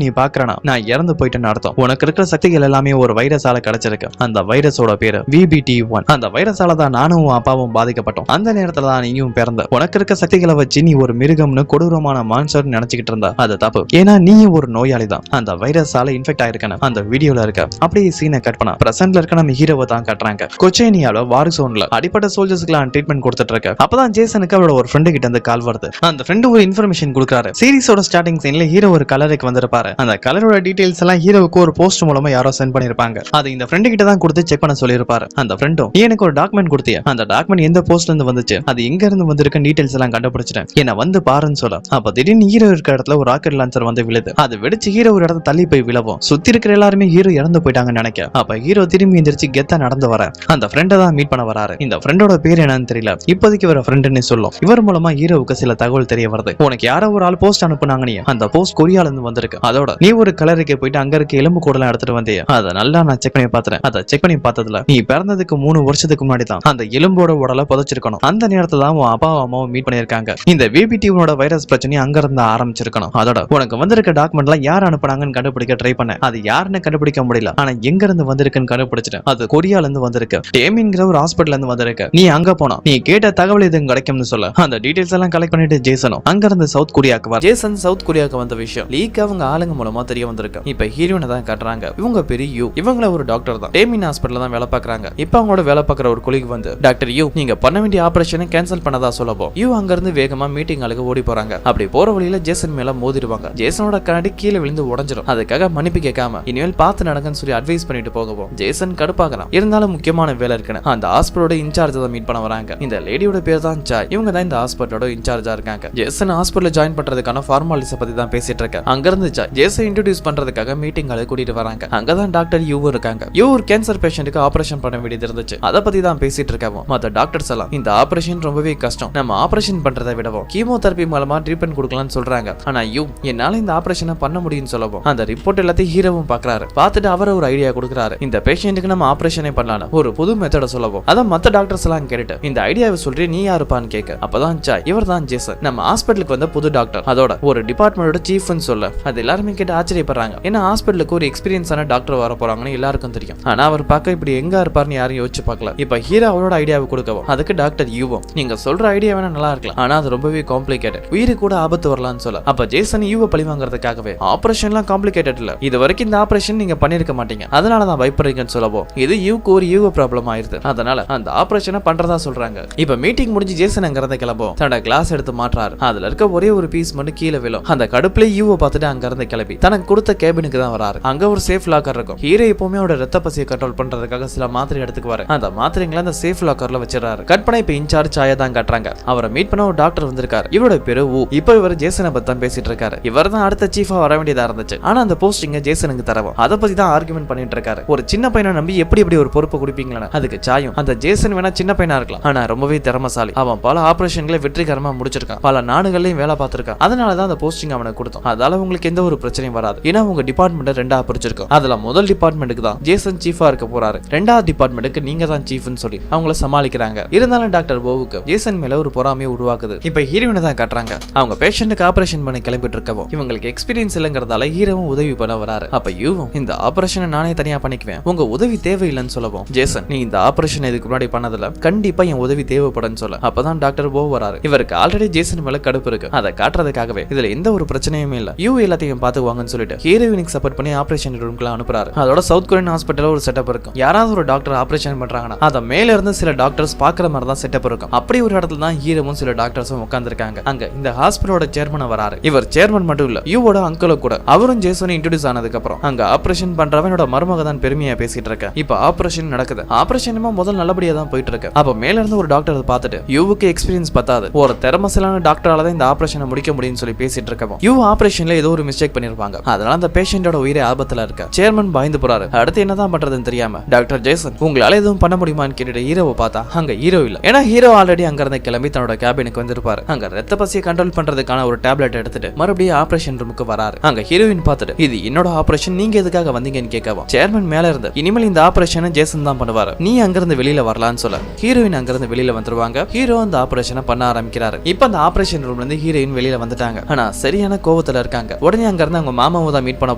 நீ பாக்குறனா நான் இறந்து போயிட்டேன்னு அர்த்தம். உனக்கு இருக்கிற சக்திகள் எல்லாமே ஒரு வைரஸால கிடைச்சிருக்கு. அந்த வைரஸோட பேரு VBT1. அந்த வைரஸால தான் நானும் அப்பாவும் பாதிக்கப்பட்டோம். அந்த நேரத்துல தான் நீயும் பிறந்த. உனக்கு இருக்க சக்திகளை வச்சு நீ ஒரு மிருகம்னு கொடூரமான மான்ஸ்டர் நினைச்சுக்கிட்டு இருந்தா அது தப்பு. ஏன்னா நீயும் ஒரு நோயாளி தான். அந்த வைரஸால இன்ஃபெக்ட் ஆயிருக்கணும். அந்த வீடியோல இருக்க அப்படியே சீனை கட் பண்ணா பிரசன்ட்ல இருக்க நம்ம ஹீரோவை தான் கட்டுறாங்க. கொச்சேனியால வார் ஜோன்ல அடிப்பட்ட சோல்ஜர்ஸ்க்குலாம் ட்ரீட்மெண்ட் கொடுத்துட்டு இருக்க. அப்பதான் ஜேசனுக்கு அவரோட ஒரு ஃப்ரெண்டு கிட்ட இருந்து கால் வருது. அந்த ஃப்ரெண்டு ஒரு இன்ஃபர்மேஷன் கொடுக்குறாரு. சீரிஸோட ஸ்டார்டிங் சீன்ல ஹீரோ ஒரு கலருக்கு வந்திருப்பாரு. அந்த கலரோட டீடைல்ஸ் எல்லாம் ஹீரோவுக்கு ஒரு போஸ்ட் மூலமா யாரோ சென்ட் பண்ணிருப்பாங்க. அது இந்த ஃப்ரெண்டு கிட்ட தான் கொடுத்து செக் பண்ண சொல்லிருப்பாரு. அந்த ஃப்ரெண்டும், நீ எனக்கு ஒரு டாக்குமெண்ட் கொடுத்தியா, அந்த டாக்குமெண்ட் எந்த போஸ்ட்ல இருந்து வந்துச்சு, அது எங்க இருந்து வந்திருக்க டீடைல்ஸ் எல்லாம் கண்டுபிடிச்சிட்டேன், என்ன வந்து பாருன்னு சொல்ல. அப்ப திடீர்னு ஹீரோ இருக்க இடத்துல ஒரு ராக்கெட் லான்ச்சர் வந்து விழுது. அது வெடிச்சு ஹீரோ ஒரு இடத்துல தள்ளி போய் விழவும் சுத்தி இருக்கிற எல்லாருமே ஹீரோ இறந்து போயிட்டாங்கன்னு நினைக்க. அப்ப ஹீரோ திரும்பி எந்திரிச்சு கெத்தா நடந்து வர அந்த ஃப்ரெண்டை தான் மீட் பண்ண வராரு. இந்த ஃப்ரெண்டோட பேர் என்னன்னு தெரியல. இப்போதைக்கு வர ஃப்ரெண்டுன்னு சொல்லும். இவர் மூலமா ஹீரோவுக்கு சில தகவல் தெரிய வருது. உனக்கு யாரோ ஒரு ஆள் போஸ்ட் அனுப்புனாங்க, நீ அந்த போஸ்ட் கொரியால இருந்து வந்திருக்கு. அதோட நீ ஒரு கலருக்கு போயிட்டு அங்க இருக்க எலும்பு கூடலாம் எடுத்துட்டு வந்தியா, அதை நல்லா நான் செக் பண்ணி பார்த்தேன். அதை செக் பண்ணி பார்த்ததுல நீ பிறந்ததுக்கு 3 வருஷத்துக்கு முன்னாடி தான் அந்த எலும்போட உடலை புதைச்சிருக்கணும். அந்த நேரத்துல தான் உன் அப்பா அம்மாவும் மீட் பண்ணிருக்காங்க. இந்த VBT1 வைரஸ் பிரச்சனை அங்க இருந்து ஆரம்பிச்சிருக்கணும். அதோட உனக்கு வந்திருக்க டாக்குமெண்ட்லாம் யார் அனுப்புனாங்கன்னு கண்டுபிடிக்க ட்ரை பண்ண. அது யாருன்னு கண்டுபிடிக்க முடியல. ஆனா எங்க இருந்து வந்திருக்குன்னு கண்டுபிடிச்சிட்டேன். அது கொரியால இருந்து வந்திருக்கு. டேமின்ங்கிற ஒரு ஹாஸ்பிட்டல்ல இருந்து வந்திருக்கு. நீ அங்க போனா நீ கேட்ட தகவல் இது கிடைக்கும்னு சொல்ல அந்த டீடைல்ஸ் எல்லாம் கலெக்ட் பண்ணிட்டு ஜேசனும் அங்க இருந்து சவுத் கொரியாக்கு வர. ஜேசன் சவுத் கொரியாக்கு வந்த விஷயம் லீக் அவங்க ஆளுங்க மூலமா தெரிய வந்திருக்கு. இப்ப ஹீரோனை தான் காட்டுறாங்க. இவங்க பேரு யூ. இவங்கள ஒரு டாக்டர் தான். டேமின் ஹாஸ்பிட்டல்ல தான் வேலை பார்க்கறாங்க. இப்ப அவங்களோட வேலை பார்க்குற ஒரு கொலீக் வந்து, டாக்டர் யூ, நீங்க பண்ண வேண்டிய ஆபரேஷனை கேன்சல் பண்ணதா சொல்லப்போ யூ அங்க இருந்து வேகமா மீட்டிங் ஆளுக்கு ஓடி போறாங்க. அப்படி போற வழியில ஜேசன் மேல மோதிடுவாங்க. ஜேசனோட கண்ணாடி கீழே விழுந்து உடைஞ்சிரும். அதுக்காக மன்னிப்பு கேட்காம இனிமேல் பார்த்து நடங்கன்னு சொல்லி அட்வைஸ் பண்ணிட்டு போகவும் ஜேசன் கடுப்பாகலாம். இருந்தாலும் முக்கியமான வேலை இருக்குன்னு அந்த ஹாஸ்பிட்டலோட இன்சார்ஜ் தான் மீட் பண்ண வராங்க. இந்த லேடியோட பேர் தான் ஜாய். இவங்க தான் இந்த ஹாஸ்பிட்டலோட இன்சார்ஜா இருக்காங்க. ஜேசன் ஹாஸ்பிட்டல் ஜாயின் பண்றதுக்கான ஃபார்மாலிட்டிஸ் பத்தி தான் பேசிட்டு இருக்க. அங்க இருந்து ஜாய் ஜேசன் இன்ட்ரோடியூஸ் பண்றதுக்காக மீட்டிங் ஆளு கூட்டிட்டு வராங்க. அங்கதான் டாக்டர் யூ இருக்காங்க. யூ ஒரு கேன்சர் பேஷண்ட்டுக்கு ஆபரேஷன் பண்ண வேண்டியது இருந்துச்சு. அதை பத்தி தான் பேசிட்டு இருக்கவும் மத்த டாக்டர்ஸ் எல்லாம் இந்த ஆபரேஷன் ரொம்பவே கஷ்டம், நம்ம ஆபரேஷன் பண்றதை விடவும் கீமோதெரபி மூலமா ட்ரீட்மெண்ட் கொடுக்கலாம்னு சொல்றாங்க. ஆனா யூ, என்னால இந்த ஆபரேஷனை பண்ண முடியும்னு சொல்லவும் அந்த ரிப்போர்ட் எல்லாத்தையும் ஹீரோவும் பாக்குறாரு. பார்த்துட்டு அவர் ஒரு ஐடியா கொடுக்குறாரு. இந்த பேஷண்ட்டுக்கு நம்ம ஆபரேஷனே பண்ணலாம் ஒரு புது மெத்தட சொல்லவும் அதை மத்த டாக்டர்ஸ் எல்லாம் கேட்டு இந்த ஐடியாவை சொல்றேன் நீ யாருப்பான்னு கேட்க. அப்பதான் ஜாய், இவர் தான் ஜேசன், நம்ம ஹாஸ்பிட்டலுக்கு வந்த புது டாக்டர், அதோட ஒரு டிபார்ட்மெண்டோட சீஃப்னு சொல்ல அது எல்லாருமே கேட்டு ஆச்சரியப்படுறாங்க. ஏன்னா ஹாஸ்பிட்டலுக்கு ஒரு எக்ஸ்பீரியன்ஸான டாக்டர் வர போறாங்கன்னு எல்லாருக்கும் தெரியும். ஆனா அவர் பார்க்க இப்படி எங்க இருப்பாருன்னு யாரும் யோசிச்சு பார்க்கல. இப்ப ஹீரோ அவரோட ஐடியாவை கொடுக்கவும் அதுக்கு டாக்டர் யூவும், நீங்க சொல்ற ஐடியா வேணா நல்லா இருக்கலாம், ஆனா அது ரொம்பவே காம்ப்ளிகேட்டட், உயிரு கூட ஆபத்து வரலாம்னு சொல்ல. அப்ப ஜேசன் யூவை பழி வாங்குறதுக்காகவே ஆபரேஷன்லாம் காம்ப்ளிகேட்டட் இல்ல, இது வரைக்கும் இந்த ஆபரேஷன் நீங்க பண்ணிருக்க மாட்டீங்க, அதனாலதான் பயப்படுறீங்கன்னு சொல்லவும் இது யூக்கு ஒரு யூவ ப்ராப்ளம் ஆயிருது. அதனால அந்த ஆபரேஷனை பண்றதா சொல்றாங்க. இப்ப மீட்டிங் முடிஞ்சு ஜேசன் அங்கிருந்து கிளம்பும். தன்னோட கிளாஸ் எடுத்து மாற்றாரு. அதுல இருக்க ஒரே ஒரு பீஸ் மட்டும் கீழே விழும். அந்த கடுப்புல யூவை பார்த்துட்டு அங்க இருந்து கிளம்பி தனக்கு கொடுத்த கேபினுக்கு தான் வராரு. அங்க ஒரு சேஃப் லாக்கர் இருக்கும். ஹீரோ எப்பவுமே அவரோட ரத்த பசியை கண்ட்ரோல் பண்றதுக்காக சில மாத்திரை எடுத்துக்குவாரு. அந்த மாத்திரைங்களை அந்த சேஃப் லாக்கர்ல வச்சிடறாரு. கட் பண்ண இப்ப இன்சார்ஜ் சாயா தான் காட்டுறாங்க. அவரை மீட் பண்ண ஒரு டாக்டர் வந்திருக்காரு. இவரோட பேரு வு. இப்ப இவர் ஜேசனை பத்தி தான் பேசிட்டு இருக்காரு. இவர் தான் அடுத்த சீஃபா வர வேண்டியதா இருந்துச்சு. ஆனா அந்த போஸ்டிங்க ஜேசனுக்கு தரவும் அதை பத்தி தான் ஆர்குமெண்ட் பண்ணிட்டு இருக்காரு. ஒரு சின்ன பையனை நம்பி எப்படி ஒரு பொறுப்பு கொடுப்பீங்களா? அதுக்கு சாயும், அந்த ஜேசன் வேணா சின்ன பையனா இருக்கலாம், ஆனா ரொம்பவே திறமசாலி, அவன் பல ஆபரேஷன்களை வெற்றிகரமா முடிச்சிருக்கான், பல நாடுகள்லயும் வேலை பார்த்திருக்கான், அதனாலதான் அந்த போஸ்டிங் அவனுக்கு கொடுத்தோம். அதால உங்களுக்கு எந்த ஒரு பிரச்சனையும் வராது. ஏன்னா உங்க டிபார்ட்மெண்ட் ரெண்டா பிரிச்சிருக்கும். அதுல முதல் டிபார்ட்மெண்ட்டுக்கு தான் ஜேசன் சீஃபா இருக்க போறாரு, ரெண்டாவது டிபார்ட்மெண்ட்டுக்கு நீங்க தான் சீஃப்னு சொல்லி அவங்கள சமாளிக்கிறாங்க. இருந்தாலும் டாக்டர் போவுக்கு ஜேசன் மேல ஒரு பொறாமையை உருவாக்குது. இப்ப ஹீரோயினை தான் காட்டுறாங்க. அவங்க பேஷண்ட்டுக்கு ஆபரேஷன் பண்ணி கிளம்பிட்டு இருக்கவும் இவங்களுக்கு எக்ஸ்பீரியன்ஸ் இல்லங்கிறதால ஹீரோவும் உதவி பண்ண வராரு. அப்ப யூவும், இந்த ஆபரேஷனை நானே தனியா பண்ணிக்குவேன், உங்க உதவி தேவையில்லைன்னு சொல்லவும் ஜேசன், நீ இந்த ஆபரேஷன் இதுக்கு முன்னாடி பண்ணதுல கண்டிப்பா என் உதவி தேவைப்படும் சொல்ல. அப்பதான் டாக்டர் போ வராரு. இவருக்கு ஆல்ரெடி ஜேசன் மேல கடுப்பு இருக்கு, அதை காட்டுறதுக்காகவே இதுல எந்த ஒரு பிரச்சனையுமே இல்ல, யூ எல்லாத்தையும் பாத்துக்குவாங்கன்னு சொல்லிட்டு ஹீரோயினுக்கு சப்போர்ட் பண்ணி ஆபரேஷன் ரூம்க்குள்ள அனுப்புறாரு. அதோட சவுத் கொரியன் ஹாஸ்பிட்டல்ல ஒரு செட்டப் இருக்கும். யாராவது ஒரு டாக்டர் ஆபரேஷன் பண்றாங்கன்னா அத மேல இருந்து சில டாக்டர்ஸ் பாக்குற மாதிரி தான் செட்டப் இருக்கும். அப்படி ஒரு இடத்துல தான் ஹீரோவும் சில டாக்டர்ஸும் உட்கார்ந்திருக்காங்க. அங்க இந்த ஹாஸ்பிட்டலோட சேர்மன் வராரு. இவர் சேர்மன் மட்டும் இல்ல, யூவோட அங்கிளும் கூட. அவரும் ஜேசன் இன்ட்ரோடியூஸ் ஆனதுக்கு அப்புறம் அங்க ஆபரேஷன் பண்றவனோட மருமக தான் பெருமையா பேசிட்டு இருக்க. இப்ப ஆபரேஷன் நடக்குது. ஆபரேஷனுமா முதல் நல்லபடியா தான் போயிட்டு இருக்கு. அப்ப மேல இருந்து ஒரு டாக்டர் பார்த்துட்டு யூவுக்கு எக்ஸ்பீரியன்ஸ் பத்தாது, ஒரு திறமசாலான டாக்டரால தான் இந்த ஆபரேஷனை முடிக்க முடியும்னு சொல்லி பேசிட்டு இருக்கவும் யூ ஆபரேஷன்ல ஏதோ ஒரு மிஸ்டேக் பண்ணிருப்பாங்க. அதனால அந்த பேஷண்டோட உயிரை ஆபத்துல இருக்க. சேர்மன் பயந்து போறாரு. அடுத்து என்னதான் பண்றதுன்னு தெரியாம டாக்டர் ஜேசன், உங்களால எதுவும் பண்ண முடியுமான்னு கேட்டுட்டு ஹீரோவை பார்த்தா அங்க ஹீரோ இல்ல. ஏன்னா ஹீரோ ஆல்ரெடி அங்க இருந்து கிளம்பி தன்னோட கேபினுக்கு வந்திருப்பாரு. அங்க ரத்த பசியை கண்ட்ரோல் பண்றதுக்கான ஒரு டேப்லெட் எடுத்துட்டு மறுபடியும் ஆபரேஷன் ரூமுக்கு வராரு. அங்க ஹீரோயின் பார்த்துட்டு, இது என்னோட ஆபரேஷன், நீங்க எதுக்காக வந்தீங்கன்னு கேட்கவும் சேர்மன் மேல இருந்து, இனிமேல் இந்த ஆபரேஷனை ஜேசன் தான் பண்ணுவாரு, நீ அங்க இருந்து வெளியில வரலான்னு சொல்ல ஹீரோயின் அங்க இருந்து வெளியில வந்துருவாங்க. ஹீரோ அந்த ஆபரேஷனை பண்ண ஆரம்பிக்கிறாரு. இப்ப அந்த ஆபரேஷன் ரூம்ல இருந்து ஹீரோயின் வெளியில வந்துட்டாங்க. வந்துட்டாங்க. ஆனா சரியான கோவத்துல இருக்காங்க. உடனே அங்க இருந்து அவங்க மாமாவை தான் மீட் பண்ண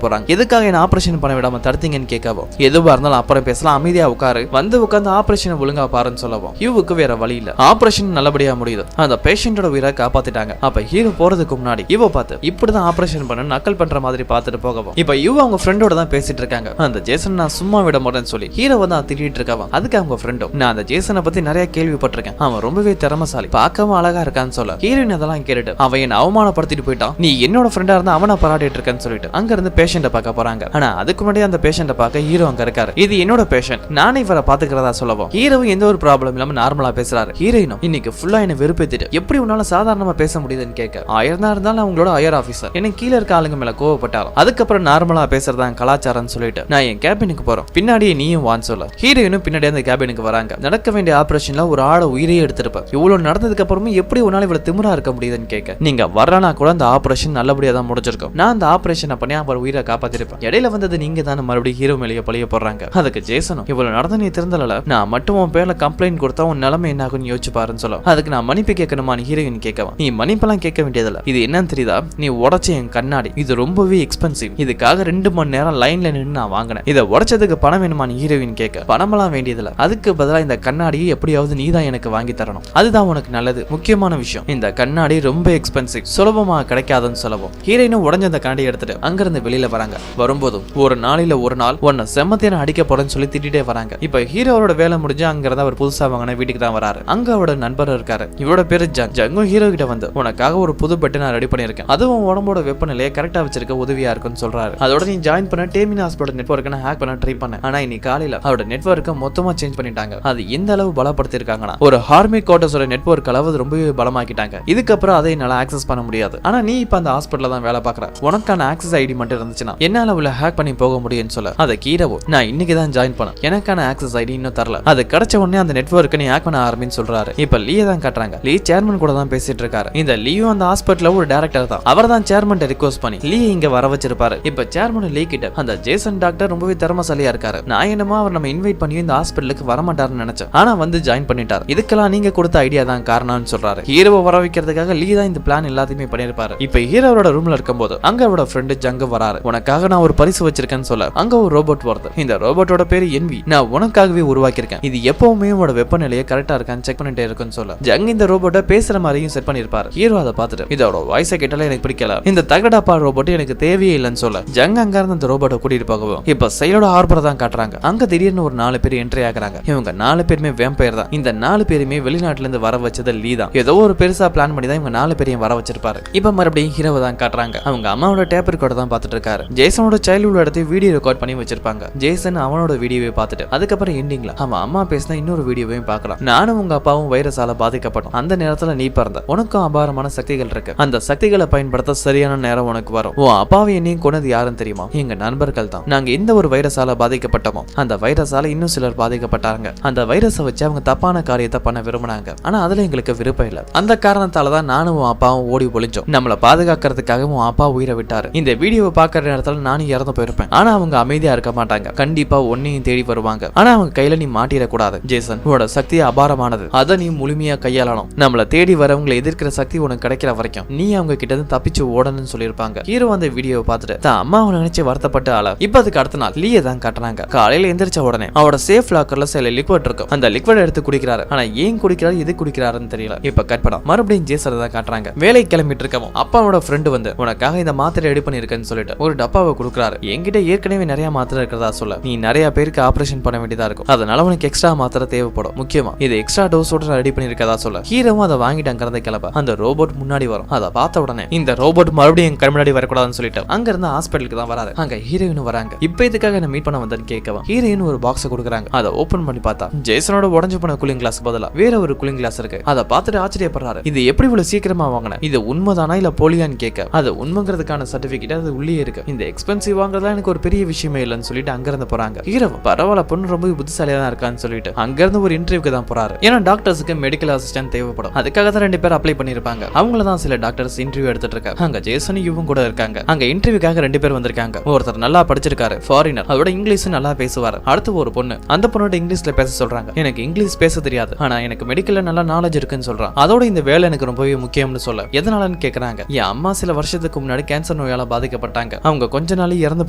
போறாங்க. எதுக்காக என்ன ஆபரேஷன் பண்ண விடாம தடுத்தீங்கன்னு கேட்கவும், எதுவா இருந்தாலும் அப்புறம் பேசலாம், அமைதியா உட்காரு, வந்து உட்கார்ந்து ஆபரேஷன் ஒழுங்கா பாருன்னு சொல்லவும், ஹியூவுக்கு வேற வழி இல்ல. ஆபரேஷன் நல்லபடியா முடியுது. அந்த பேஷண்டோட உயிரை காப்பாத்திட்டாங்க. அப்ப ஹீரோ போறதுக்கு முன்னாடி இவ பார்த்து இப்படிதான் ஆபரேஷன் பண்ண நக்கல் பண்ற மாதிரி பார்த்துட்டு போகவும், இப்ப இவ அவங்க ஃப்ரெண்டோட தான் பேசிட்டு இருக்காங்க. அந்த ஜேசன் நான் சும்மா விட மாட்டேன்னு சொல்லி ஹீரோ வந்து திட்டிட்டு இருக்கவன், அதுக்கு அவங்க ஃப்ரெண்டும், நான் அந்த ஜேசனை பத்தி நிறைய கேள்விப்பட்டிருக்கேன், அவன் ரொம்பவே திறமசாலி, பார்க்கவும் அழகா இருக்கான்னு சொல்ல ஹீரோயின் அதெல்லாம் கேட்டுட்டு அவன் என்ன அவமானப்படுத்திட்டு போயிட்டான், நீ என்னோட ஃப்ரெண்டா இருந்தா அவனை பாராட்டிட்டு இருக்கேன்னு சொல்லிட்டு அங்க இருந்து பேஷண்ட பார்க்க போறாங்க. ஆனா அதுக்கு முன்னாடி அந்த பேஷண்ட பார்க்க ஹீரோ அங்க இருக்காரு. இது என்னோட பேஷண்ட், நானே இவரை பாத்துக்கிறதா சொல்லவும் ஹீரோவும் எந்த ஒரு ப்ராப்ளம் இல்லாம நார்மலா பேசுறாரு. ஹீரோயினும் இன்னைக்கு ஃபுல்லா என்ன வெறுப்பேத்திட்டு எப்படி உன்னால சாதாரணமா பேச முடியுதுன்னு கேட்க, ஆயிரம் தான் இருந்தாலும் அவங்களோட ஹையர் ஆபீசர் என்ன கீழ இருக்க ஆளுங்க மேல கோவப்பட்டாலும் அதுக்கப்புறம் நார்மலா பேசுறதா கலாச்சாரம்னு சொல்லிட்டு நான் என் கேபினுக்கு போறோம், பின்னாடியே நீயும் வான்னு சொல்ல ஹீரோயினும் பின்னாடி அந்த கேபினுக்கு வராங்க. நடக்க வேண்டிய ஆபரேஷன்ல ஒரு ஆளை உயிரையே எடுத்திருப்ப, இவ்வளவு நடந்ததுக்கு அப்புறமும் எப்படி உன்னால இவ்வளவு திமிரா இருக்க முடியுதுன்னு கேட்க, நீங்க வரலனா கூட அந்த ஆபரேஷன் நல்லபடியா தான் முடிஞ்சிருக்கும், நான் அந்த ஆபரேஷனை பண்ணி அவர் உயிரை காப்பாத்திருப்பேன், இடையில வந்தது நீங்க தானே மறுபடியும் ஹீரோ மேலேயே பழிய போடுறாங்க. அதுக்கு ஜேசனும் இவ்வளவு நடந்த நீ திருந்தல, நான் மட்டும் உன் பேர்ல கம்ப்ளைண்ட் கொடுத்தா உன் நிலைமை என்ன ஆகும்னு யோசிச்சு பாருன்னு சொல்ல, அதுக்கு நான் மன்னிப்பு கேட்கணுமான்னு ஹீரோயின் கேட்கவா, நீ மன்னிப்பெல்லாம் கேட்க வேண்டியதில்ல, இது என்னன்னு தெரியுதா, நீ உடைச்ச என் கண்ணாடி, இது ரொம்பவே எக்ஸ்பென்சிவ், இதுக்காக 2 மணி நேரம் லைன்ல நின்று நான் வாங்கினேன், இதை உடைச்சதுக்கு பணம் வேணுமான்னு ஹீரோயின் கேட்க, பணமெல்லாம் வேண்டியதில்ல, அதுக்கு பதிலாக இந்த கண்ணாடியை எப்படியாவது நீ தான் எனக்கு வாங்கி தரணும், அதுதான் உனக்கு நல்லது, முக்கியமான விஷயம், இந்த கண்ணாடி ரொம்ப எக்ஸ்பென்சிவ், சுலபமா கிடைக்காதுன்னு சொல்லவும் ஹீரோயினும் உடஞ்ச அந்த கண்ணாடி எடுத்துட்டு அங்கிருந்து வெளியில வராங்க. வரும்போதும் ஒரு நாளில ஒரு நாள் உன்னை செம்மத்தியான அடிக்க போறேன்னு சொல்லி திட்டிட்டே வராங்க. இப்ப ஹீரோவோட வேலை முடிஞ்சு அங்கிருந்த அவர் புதுசா வாங்கின வீட்டுக்கு தான் வராரு. அங்க அவரோட நண்பர் இருக்காரு, இவரோட பேரு ஜங். ஜங்கும் ஹீரோ கிட்ட வந்து உனக்காக ஒரு புது பெட்டை நான் ரெடி பண்ணிருக்கேன், அதுவும் உடம்போட வெப்பநிலையை கரெக்டா வச்சிருக்க உதவியா இருக்குன்னு சொல்றாரு. அதோட நீ ஜாயின் பண்ண டேமின் ஹாஸ்பிட்டல் நெட்வொர்க்கை ஹேக் பண்ண ட்ரை பண்ணேன், ஆனா இன்னைக்கு காலையில அவரோட நெட்வொர்க்கை மொத்தமா சேஞ்ச் பண்ணிட்டாங்க. அது எந்த அளவு பலப்படுத்திருக்காங்கன்னா ஒரு ஹார்மி கோட்டஸோட நெட்வொர்க் அளவு ரொம்பவே பலமாக்கிட்டாங்க. இதுக்கப்புறம் அதை என்னால ஆக்சஸ் பண்ண முடியாது. ஆனா நீ இப்ப அந்த ஹாஸ்பிட்டல்ல தான் வேலை பார்க்கற, உனக்கான ஆக்சஸ் ஐடி மட்டும் இருந்துச்சுன்னா என்னால உள்ள ஹேக் பண்ணி போக முடியும்னு சொல்ல, அதை கீரவோ நான் இன்னைக்கு தான் ஜாயின் பண்ண, எனக்கான ஆக்சஸ் ஐடி இன்னும் தரல, அது கிடைச்ச உடனே அந்த நெட்வொர்க்கை நீ ஹேக் பண்ண ஆரம்பின்னு சொல்றாரு. இப்ப லீயை தான் காட்டுறாங்க. லீ சேர்மன் கூட தான் பேசிட்டு இருக்காரு. இந்த லீயும் அந்த ஹாஸ்பிட்டல்ல ஒரு டைரக்டர் தான், அவர் தான் சேர்மன் ரிக்வெஸ்ட் பண்ணி லீ இங்க வர வச்சிருப்பாரு. இப்ப சேர்மன் லீ கிட்ட அந்த ஜேசன் டாக்டர் ரொம்பவே திறமசாலியா இருக்காரு, நான் என்னமோ அவர் நம்ம இன்வைட் பண்ணி இந்த ஹாஸ்பிட்டலுக்கு வரமாட்டாருன்னு நினைச்சேன், ஆனா வந்து ஜாயின் பண்ணிட்டாரு, இதுக்கெல்லாம் நீங்க கொடுத்த ஐடியா தான் காரணம்னு சொல்றாரு. ஹீரோவை வர வைக்கிறதுக்காக லீ தான் இந்த பிளான் எல்லாத்தையுமே பண்ணிருப்பாரு. இப்ப ஹீரோவோட ரூம்ல இருக்கும்போது அங்க அவரோட ஃப்ரெண்டு ஜங்கு வராரு. உனக்காக நான் ஒரு பரிசு வச்சிருக்கேன்னு சொல்ல அங்க ஒரு ரோபோட் வருது. இந்த ரோபோட்டோட பேரு என்வி, நான் உனக்காகவே உருவாக்கியிருக்கேன், இது எப்பவுமே உன்னோட வெப்பநிலையை கரெக்டா இருக்கான்னு செக் பண்ணிட்டே இருக்குன்னு சொல்ல ஜங் இந்த ரோபோட்டை பேசுற மாதிரியும் செட் பண்ணிருப்பாரு. ஹீரோ அதை பார்த்துட்டு இதோட வாய்ஸை கேட்டாலே எனக்கு பிடிக்கல, இந்த தகடப்பா ரோபோட் எனக்கு தேவையே இல்லைன்னு சொல்ல ஜங் அங்க இருந்து அந்த ரோபோட்டை கூட்டிட்டு போகவும் இப்ப செயலோட ஹார்பரை தான் காட்டுறாங்க. அங்க திடீர்னு ஒரு 4 பேர் என்ட்ரி ஆகுறாங்க. இவங்க 4 பேருமே வேம்பயர் தான். இந்த 4 பேருமே வெளிநாட்டுல இருந்து வர வச்சது லீ தான். ஏதோ ஒரு பெருசா பிளான் பண்ணி தான் இவங்க 4 பேரையும் வர வச்சிருப்பாரு. இப்ப மறுபடியும் ஹீரோவை தான் காட்டுறாங்க. அவங்க அம்மாவோட டேப் ரெக்கார்ட் தான் பார்த்துட்டு இருக்காரு. ஜேசனோட சைல்ட்ஹுட் எடுத்து வீடியோ ரெக்கார்ட் பண்ணி வச்சிருப்பாங்க. ஜேசன் அவனோட வீடியோவை பார்த்துட்டு அதுக்கப்புறம் எண்டிங்ல அவன் அம்மா பேசின இன்னொரு வீடியோவையும் பார்க்கலாம். நானும் உங்க அப்பாவும் வைரஸால பாதிக்கப்பட்டோம், அந்த நேரத்துல நீ பிறந்த, உனக்கும் அபாரமான சக்திகள் இருக்கு, அந்த சக்திகளை பயன்படுத்த சரியான நேரம் உனக்கு வரும், உன் அப்பாவை என்னையும் கொண்டது யாருன்னு தெரியுமா, எங்க நண்பர்கள் தான், நாங்க எந்த ஒரு வைரஸால பாதிக்கப்பட்டோமோ அந்த வைரஸால இன்னும் சிலர் பாதிக்கப்பட்டாங்க, அந்த வைரஸை வச்சு அவங்க தப்பான காரியத்தை பண்ண விரும்பினாங்க, ஆனா அதுல எங்களுக்கு விருப்பம் இல்ல, அந்த காரணத்தாலதான் நானும் உன் அப்பாவும் ஓடி ஒளிஞ்சோம், நம்மளை பாதுகாக்கிறதுக்காக உன் அப்பா உயிரை விட்டாரு, இந்த வீடியோவை பாக்குற நேரத்துல நானும் இறந்து போயிருப்பேன், ஆனா அவங்க அமைதியா இருக்க மாட்டாங்க, கண்டிப்பா உன்னையும் தேடி வருவாங்க, ஆனா அவங்க கையில நீ மாட்டிடக்கூடாது, ஜேசன் உன்னோட சக்தி அபாரமானது, அதை நீ முழுமையா கையாளணும், நம்மள தேடி வரவங்களை எதிர்க்கிற சக்தி உனக்கு கிடைக்கிற வரைக்கும் நீ அவங்க கிட்ட இருந்து தப்பிச்சு ஓடணும்னு சொல்லியிருப்பாங்க. ஹீரோ அந்த வீடியோவை பார்த்துட்டு தான் அம்மாவை நினைச்சு வருத்தப்பட்டு ஆள. இப்ப அதுக்கு அடுத்த நாள் லீயை தான் காட்டுறாங்க. காலையில எந்திரிச்ச உடனே அவரோட சேஃப் லாக்கர்ல சில லிக்விட் இருக்கும், அந்த லிக்விட் எடுத்து குடிக்கிறாரு, ஆனா ஏன் குடிக்கிறாரு எது குடிக்கிறாருன்னு தெரியல. இப்ப கட் படம் மறுபடியும் ஜேசன் தான் காட்டுறாங்க. வேலை கிளம்பிட்டு இருக்கவும் அப்பாவோட ஃப்ரெண்டு வந்து உனக்காக இந்த மாத்திரை ரெடி பண்ணிருக்கேன்னு சொல்லிட்டு ஒரு டப்பாவை கொடுக்குறாரு. என்கிட்ட ஏற்கனவே நிறைய மாத்திரை இருக்கிறதா சொல்ல, நீ நிறைய பேருக்கு ஆபரேஷன் பண்ண வேண்டியதா இருக்கும், அதனால உனக்கு எக்ஸ்ட்ரா மாத்திரை தேவைப்படும், முக்கியமா இது எக்ஸ்ட்ரா டோஸோட ரெடி பண்ணிருக்கதா சொல்ல ஹீரோவும் அதை வாங்கிட்டு அங்கிருந்து கிளம்ப அந்த ரோபோட் முன்னாடி வரும். அதை பார்த்த உடனே இந்த ரோபோட் மறுபடியும் என் முன்னாடி வரக்கூடாதுன்னு சொல்லிட்டு அங்க இருந்து ஹாஸ்பிட்டலுக்கு தான் வராது. அங்க ஹீரோயின் வராங்க. இப்ப இதுக்காக என்ன மீட் பண்ண வந்தேன்னு கேட்கவும் ஹீரோயின் ஒரு பாக்ஸ் கொடுக்குறாங்க. அதை ஓபன் பண்ணி பார்த்தா ஜேசனோட உடஞ்சு போன கூலிங் கிளாஸ் பதிலா வேற ஒரு கூலிங் கிளாஸ் இருக்கு. அதை பார்த்துட்டு ஆச்சரியப்படுறாரு. இது எப்படி இவ்வளவு சீக்கிரமா வாங்கின, இது உண்மைதானா இல்ல போலியான்னு கேட்க, அது உண்மைங்கிறதுக்கான சர்டிபிகேட் அது உள்ளே இருக்கு, இந்த எக்ஸ்பென்சிவ் வாங்குறதா எனக்கு ஒரு பெரிய விஷயமே இல்லைன்னு சொல்லிட்டு அங்க இருந்து போறாங்க. ஹீரோ பரவாயில்ல பொண்ணு ரொம்ப புத்திசாலியா தான் இருக்கான்னு சொல்லிட்டு அங்க இருந்து ஒரு இன்டர்வியூக்கு தான் போறாரு. ஏன்னா டாக்டர்ஸுக்கு மெடிக்கல் அசிஸ்டன்ட் தேவைப்படும், அதுக்காக தான் 2 பேர் அப்ளை பண்ணிருப்பாங்க. அவங்கள தான் சில டாக்டர்ஸ் இன்டர்வியூ எடுத்துட்டு இருக்காங்க. அங்க ஜேசனும் இவங்க கூட இருக்காங்க. அங்க இன்டர்வியூக்காக 2 பேர் வந்திருக்காங்க. ஒருத்தர் நல்லா படிச்சிருக்காரு, ஃபாரினர், அதோட இங்கிலீஷ் நல்லா பேசுவாரு. அடுத்து ஒரு பொண்ணு, அந்த பொண்ணோட இங்கிலீஷ்ல பேச சொல்றாங்க. எனக்கு இங்கிலீஷ் பேச தெரியாது, ஆனா எனக்கு மெடிக்கல்ல நல்லா நாலேஜ் இருக்குன்னு சொல்றான். அதோட இந்த வேலை எனக்கு ரொம்பவே முக்கியம்னு சொல்ல, எதனாலன்னு கேக்குறாங்க. என் அம்மா சில வருஷத்துக்கு முன்னாடி கேன்சர் நோயால பாதிக்கப்பட்டாங்க. அவங்க கொஞ்ச நாள் இறந்து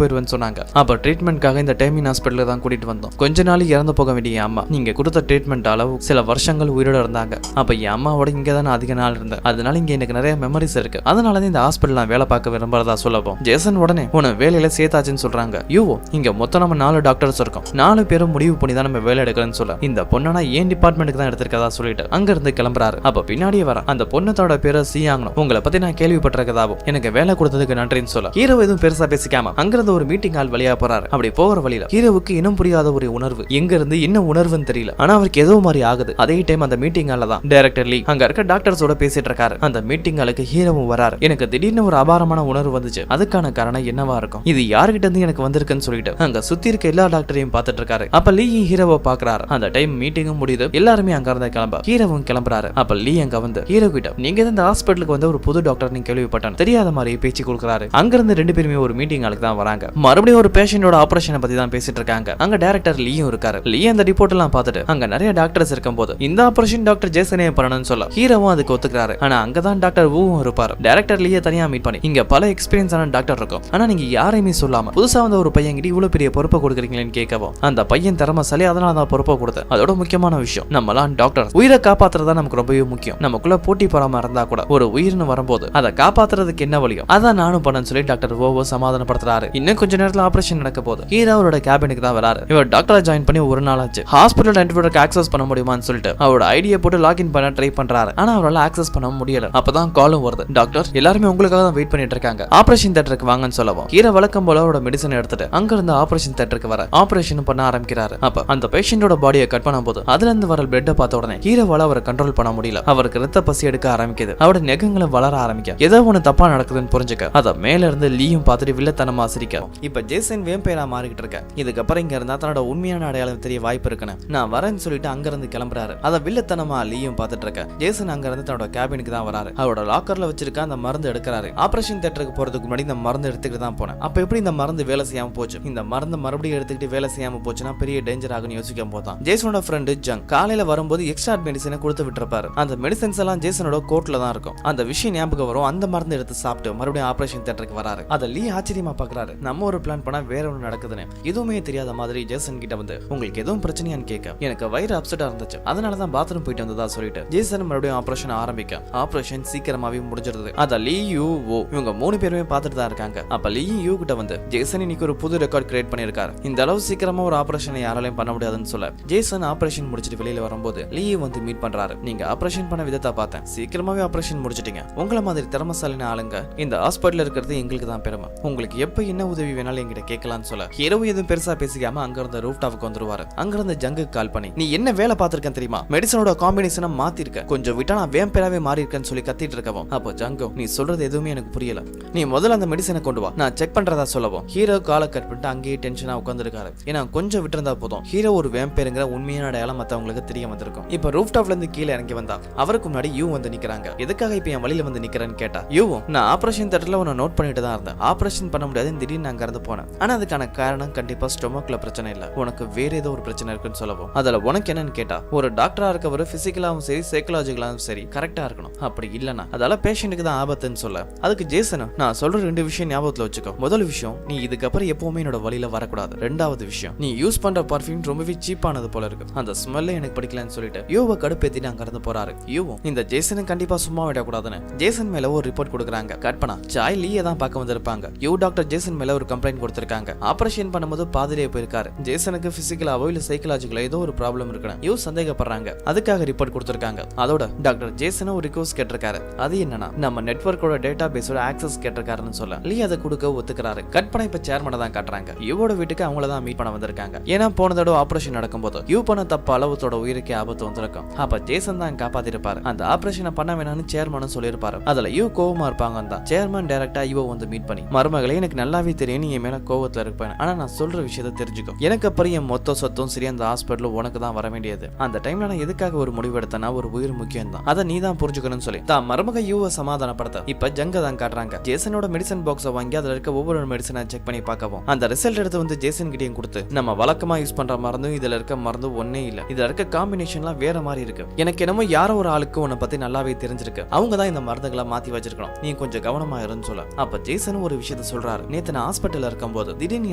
போயிருவேன்னு சொன்னாங்க. அப்ப ட்ரீட்மெண்ட்காக இந்த டைமிங் ஹாஸ்பிட்டல் தான் கூட்டிட்டு வந்தோம். கொஞ்ச நாள் இறந்து போக வேண்டிய என் அம்மா நீங்க கொடுத்த ட்ரீட்மெண்டால சில வருஷங்கள் உயிரோட இருந்தாங்க. அப்ப என் அம்மாவோட இங்க தான் அதிக நாள் இருந்தேன். அதனால இங்க எனக்கு நிறைய மெமரிஸ் இருக்கு. அதனால இந்த ஹாஸ்பிட்டல் நான் வேலை பார்க்க விரும்புறதா சொல்லப்போம். ஜேசன் உடனே உன வேலையில சேர்த்தாச்சுன்னு சொல்றாங்க. யூவோ இங்க மொத்தம் நம்ம 4 டாக்டர்ஸ் இருக்கோம். 4 பேரும் முடிவு பண்ணி தான் நம்ம வேலை எடுக்கிறேன்னு சொல்ல இந்த பொண்ணனா ஏன் டிபார்ட்மெண்ட்டுக்கு தான் எடுத்திருக்கதா சொல்லிட்டு அங்க இருந்து கிளம்புறாரு. அப்ப பின்னாடியே வர அந்த பொண்ணத்தோட பேரை சியாங்கணும். உங்களை பத்தி நான் கேள்விப்பட்டிருக்கதாவும் எனக்கு வேலை கொடுத்ததுக்கு நன்றின்னு சொல்ல ஹீரோ எதுவும் பெருசா பேசிக்காம அங்கிருந்து ஒரு மீட்டிங் ஹால் வழியா போறாரு. அப்படி போகிற வழியில ஹீரோவுக்கு இன்னும் புரியாத ஒரு உணர்வு. எங்க இருந்து என்ன உணர்வுன்னு தெரியல. ஆனா அவருக்கு ஏதோ மாதிரி ஆகுது. அதே டைம் அந்த மீட்டிங் ஹால்ல தான் டைரக்டர் லீ அங்க இருக்க டாக்டர்ஸோட பேசிட்டு இருக்காரு. அந்த மீட்டிங் ஹாலுக்கு ஹீரோவும் வராரு. எனக்கு திடீர்னு ஒரு அபாரமான உணர்வு வந்துச்சு. அதுக்கான காரணம் என்னவா இருக்கும், இது யார்கிட்ட இருந்து எனக்கு வந்திருக்குன்னு சொல்லிட்டு அங்க சுத்தி இருக்க எல்லா டாக்டரையும் பார்த்துட்டு இருக்காரு. அப்ப லீ ஹீரோவை பாக்குறாரு. அந்த டைம் மீட்டிங்கும் முடியுது. எல்லாருமே அங்க இருந்து கிளம்ப ஹீரோவும் கிளம்புறாரு. அப்ப லீ அங்க வந்து ஹீரோ கிட்ட நீங்க இந்த ஹாஸ்பிட்டலுக்கு வந்து ஒரு புது டாக்டர் நீங்க கேள்விப்பட்டேன் தெரியாத மாதிரி பேச்சு கொடுக்குறாரு. அங்க இருந்து 2 பேருமே ஒரு மீட்டிங் ஹாலுக்கு தான் வராங்க. மறுபடியும் ஒரு பேஷண்டோட ஆபரேஷனை பத்தி தான் பேசிட்டு இருக்காங்க. அங்க டைரக்டர் லீயும் இருக்காரு. லீ அந்த ரிப்போர்ட் எல்லாம் பார்த்துட்டு அங்க நிறைய டாக்டர்ஸ் இருக்கும்போது இந்த ஆபரேஷன் டாக்டர் ஜேசனே பண்ணணும்னு சொல்ல ஹீரோவும் அதுக்கு ஒத்துக்கிறாரு. ஆனா அங்கதான் டாக்டர் வூவும் இருப்பாரு. டைரக்டர் லீயை தனியா மீட் பண்ணி இங்க பல எக்ஸ்பீரியன்ஸான டாக்டர் இருக்கும். ஆனா நீங்க யாரையுமே சொல்லாம புதுசா வந்த ஒரு பையன் கிட்ட இவ்வளவு பெரிய பொறுப்பை கொடுக்குறீங்களேன்னு கேட்கவும் அந்த பையன் திறமைசாலி, அதனால தான் பொறுப்பை கொடுத்தேன். அதோட முக்கியமான விஷயம் நம்மளாம் டாக்டர் உயிரை காப்பாத்துறதா நமக்கு ரொம்பவே முக்கியம். நமக்குள்ள போட்டி போறாம இருந்தா கூட ஒரு உயிர்னு வரும்போது அதை காப்பாத்துறதுக்கு என்ன வழியோ அதான் நானும் பண்ணேன்னு சொல்லி டாக்டர் ஓவோ சமாதானப்படுத்துறாரு. இன்னும் கொஞ்ச நேரத்துல ஆபரேஷன் நடக்க போது ஹீரோ அவரோட கேபினுக்கு தான் வராரு. இவர் டாக்டரை ஜாயின் பண்ணி ஒரு நாள் ஆச்சு. ஹாஸ்பிட்டல் நெட்வொர்க் ஆக்சஸ் பண்ண முடியுமான்னு சொல்லிட்டு அவரோட ஐடியா போட்டு லாகின் பண்ண ட்ரை பண்றாரு. ஆனா அவரால் ஆக்சஸ் பண்ண முடியல. அப்பதான் காலும் வருது. டாக்டர் எல்லாருமே உங்களுக்காக தான் வெயிட் பண்ணிட்டு இருக்காங்க, ஆபரேஷன் தியேட்டருக்கு வாங்கன்னு சொல்லவும் ஹீரோ வழக்கம் போல அவரோட மெடிசன் எடுத்துட்டு அங்க இருந்து ஆபரேஷன் தியேட்டருக்கு வர ஆபரேஷன் பண்ண ஆரம்பிக்கிறாரு. அப்ப அந்த பேஷண்டோட பாடியை கட் பண்ணும் போது அதுல இருந்து வர பிளட்டை பார்த்த உடனே ஹீரோவால அவரை கண்ட்ரோல் பண்ண முடியல. அவருக்கு ரத்த பசி எடுக்க ஆரம்பிக்குது. அவரோட நெகங்களை வளர ஆரம்பிக்க ஏதோ ஒண்ணு தப்பா நடக்குதுன்னு புரிஞ்சுக்க அத மேல இருந்து லீயும் பார்த்துட்டு வில்லத்தனமா சிரிக்க இப்ப ஜேசன் வேம்பையரா மாறிக்கிட்டு இருக்க. இதுக்கப்புறம் இங்க இருந்தா தன்னோட உண்மையான அடையாளம் தெரிய வாய்ப்பு இருக்குன்னு நான் வரேன்னு சொல்லிட்டு அங்க இருந்து கிளம்புறாரு. அத வில்லத்தனமா லீயும் பார்த்துட்டு இருக்க. ஜேசன் அங்க இருந்து தன்னோட கேபினுக்கு தான் வராரு. அவரோட லாக்கர்ல வச்சிருக்க அந்த மருந்து எடுக்கிறாரு. ஆபரேஷன் தியேட்டருக்கு போறதுக்கு முன்னாடி இந்த மருந்து எடுத்துக்கிட்டு தான் போனேன். அப்ப எப்படி இந்த மருந்து வேலை செய்யாம போச்சு, இந்த மருந்து மறுபடியும் எடுத்துக்கிட்டு வேலை செய்யாம போச்சுன்னா பெரிய டேஞ்சர் ஆகும்னு யோசிக்கும் போதான் ஜேசனோட ஃப்ரெண்டு ஜங் காலையில வரும்போது எக்ஸ்ட்ரா மெடிசனை கொடுத்து விட்டுருப்பாரு. அந்த மெடிசன்ஸ் எல்லாம் ஜேசனோட கோட்ல தான் இருக்கும். அந்த விஷயம் ஞாபகம் வரும். அந்த மருந்து எடுத்து சாப்பிட்டு மறுபடியும் ஆபரேஷன் தியேட்டருக்கு வராரு. அத லீ ஆச்சரியமா பாக்குறாரு. நம்ம ஒரு பிளான் பண்ணா வேற ஒண்ணு நடக்குதுன்னு. எதுவுமே தெரியாத மாதிரி ஜேசன் கிட்ட வந்து உங்களுக்கு எதுவும் பிரச்சனையான்னு கேட்க எனக்கு வயிறு அப்செட்டா இருந்துச்சு, அதனாலதான் பாத்ரூம் போயிட்டு வந்ததா சொல்லிட்டு ஜேசன் மறுபடியும் ஆபரேஷன் ஆரம்பிக்க ஆபரேஷன் சீக்கிரமாவே முடிஞ்சிருது. அத லீ யூ ஓ இவங்க 3 பேருமே பார்த்துட்டு தான் இருக்காங்க. அப்ப லீ யூ கிட்ட வந்து ஜேசன் இன்னைக்கு ஒரு புது ரெக்கார்ட் கிரியேட் பண்ணிருக்காரு. இந்த அளவு சீக்கிரமா ஒரு ஆபரேஷனை யாராலையும் பண்ண முடியாதுன்னு சொல்ல ஜேசன் ஆபரேஷன் முடிச்சிட்டு வெளியில வரும்போது லீ வந்து மீட் பண்றாரு. நீங்க ஆபரேஷன் பண்ண விதத்தை பார்த்தேன், சீக்கிரமாவே ஆபரேஷன் முடிச்சிட்டீங்க. உங்களை மாதிரி திறமசாலின ஆளுங்க இந்த ஹாஸ்பிட்டல் இருக்கிறது எங்களுக்கு தான் பெருமை. உங்களுக்கு எப்ப என்ன உதவி வேணாலும் என்கிட்ட கேட்கலாம்னு சொல்ல ஹீரோ எதுவும் பெருசா பேசிக்காம அங்க இருந்த ரூஃப் டாப்புக்கு வந்துருவாரு. அங்க இருந்த ஜங்கு கால் பண்ணி நீ என்ன வேலை பார்த்திருக்கேன் தெரியுமா, மெடிசனோட காம்பினேஷனை மாத்திருக்க, கொஞ்சம் விட்டா நான் வேம்பேராவே மாறி இருக்கேன்னு சொல்லி கத்திட்டு இருக்கவும் அப்போ ஜங்கோ நீ சொல்றது எதுவுமே எனக்கு புரியல, நீ முதல்ல அந்த மெடிசனை கொண்டு வா, நான் செக் பண்றதா சொல்லவும் ஹீரோ காலை கட் பண்ணிட்டு அங்கேயே டென்ஷனா உட்காந்துருக்காரு. ஏன்னா கொஞ்சம் விட்டுருந்தா போதும் ஹீரோ ஒரு வேம்பேருங்கிற உண்மையான அடையாளம் மத்தவங்களுக்கு தெரிய வந்திருக்கும். இப்ப ரூஃப் டாப்ல இருந்து கீழே இறங்கி வந்தா அவருக்கு முன்னாடி யூ வந்து நிக்கிறாங்க. எதுக்காக இப்ப என் வழியில வந்து நிக்கிறேன்னு கேட்டா யூவும் நான் ஆபரேஷன் தியேட்டர்ல உன்னை நோட் பண்ணிட்டு தான் இருந்தேன், ஆபரேஷன் பண்ண முடியாது திடீர்னு அங்க இருந்து போனேன், ஆனா அதுக்கான காரணம் கண்டிப்பா ஸ்டொமக்ல பிரச்சனை இல்ல, உனக்கு வேற ஏதோ ஒரு பிரச்சனை இருக்குன்னு சொல்லவும் அதுல உனக்கு என்னன்னு கேட்டா ஒரு டாக்டரா இருக்கவர் பிசிக்கலாவும் சரி சைக்கலாஜிக்கலாவும் சரி கரெக்டா இருக்கணும், அப்படி இல்லனா அதால பேஷண்ட்டுக்கு தான் ஆபத்துன்னு சொல்ல அதுக்கு ஜேசன் நான் சொல்ற 2 விஷயம் ஞாபகத்துல வச்சுக்கோ. முதல் விஷயம் நீ இதுக்கப்புறம் எப்பவுமே என்னோட வழியில வரக்கூடாது. 2வது விஷயம் நீ யூஸ் பண்ற பர்ஃபியூம் ரொம்பவே சீப்பானது போல இருக்கு, அந்த ஸ்மெல்லே எனக்கு பிடிக்கலன்னு சொல்லிட்டு யூவை கடுப்பேத்திட்டு அங்க இருந்து போறாரு. யூவும் இந்த ஜேசனை கண்டிப்பா சும்மா விடக்கூடாதுன்னு ஜேசன் மேல ஒரு ரிப்போர்ட் கொடுக்குறாங்க. கற்பனா சாய் லீயை தான் பார்க்க வந்திருப்பாங்க. யூ டாக்டர் ஜேசன் மேல ஒரு கம்ப்ளைண்ட் கொடுத்திருக்காங்க. ஆபரேஷன் பண்ணும்போது பாதிரியே போயிருக்காரு. ஜேசனுக்கு பிசிக்கலாவோ இல்ல சைக்கலாஜிக்கலோ ஏதோ ஒரு ப்ராப்ளம் இருக்குன்னு யூ சந்தேகப்படுறாங்க. அதுக்காக ரிப்போர்ட் கொடுத்திருக்காங்க. அதோட டாக்டர் ஜேசனும் ஒரு ரிக்வெஸ்ட் கேட்டிருக்காரு. அது என்னன்னா நம்ம நெட்வொர்க்கோட டேட்டா பேஸோட ஆக்சஸ் கேட்டிருக்காருன்னு சொல்ல லீ அதை கொடுக்க ஒத்துக்கிறாரு. கற்பனை இப்ப சேர்மனை தான் காட்டுறாங்க. யூவோட வீட்டுக்கு அவங்கள தான் மீட் பண்ண வந்திருக்காங்க. ஏன்னா போன தடவை ஆபரேஷன் நடக்கும்போது யூ பண்ண தப்பு அளவுத்தோட உயிருக்கே ஆபத்து வந்திருக்கும். அப்ப ஜேசன் தான் காப்பாத்திருப்பாரு. அந்த ஆபரேஷனை பண்ண வேணாம்னு சேர்மனும் சொல்லியிருப்பாரு. அதுல யூ கோவமா இருப்பாங்க. தான் சேர்மன் டைரக்டா யூ வந்து மீட் பண்ணி மருமகளே எனக்கு நல்லாவே தெரியும் நீ என் மேல கோவத்துல இருப்பேன், ஆனா நான் சொல்ற விஷயத்தை தெரிஞ்சுக்கும். எனக்கு அப்புறம் என் மொத்த சொத்தும் சரி அந்த ஹாஸ்பிட்டல் உனக்கு தான் வர வேண்டியது. அந்த டைம்ல நான் எதுக்காக ஒரு முடிவு எடுத்தேன்னா ஒரு உயிர் முக்கியம் தான், அதை நீ தான் புரிஞ்சுக்கணும்னு சொல்லி தான் மருமக யூவை சமாதானப்படுத்த இப்ப ஜங்க தான் காட்டுறாங்க. ஜேசனோட மெடிசன் பாக்ஸை வாங்கி அதுல இருக்க ஒவ்வொரு மெடிசனை செக் பண்ணி பார்க்கவும் அந்த ரிசல்ட் எடுத்து வந்து ஜேசன் கிட்டையும் கொடுத்து நம்ம வழக்கமா யூஸ் பண்ற மருந்தும் இதுல இருக்க மருந்து ஒன்னே இல்ல, இதுல இருக்க காம்பினேஷன்லாம் வேற மாதிரி இருக்கு. எனக்கு என்னமோ யாரோ ஒரு ஆளுக்கு உன்னை பத்தி நல்லாவே தெரிஞ்சிருக்கு, அவங்க தான் இந்த மருந்து மருந்துகளை மாத்தி வச்சிருக்கணும், நீ கொஞ்சம் கவனமா இருன்னு சொல்ல. அப்ப ஜேசன் ஒரு விஷயத்த சொல்றாரு. நேத்து நான் ஹாஸ்பிட்டல்ல இருக்கும்போது திடீர்னு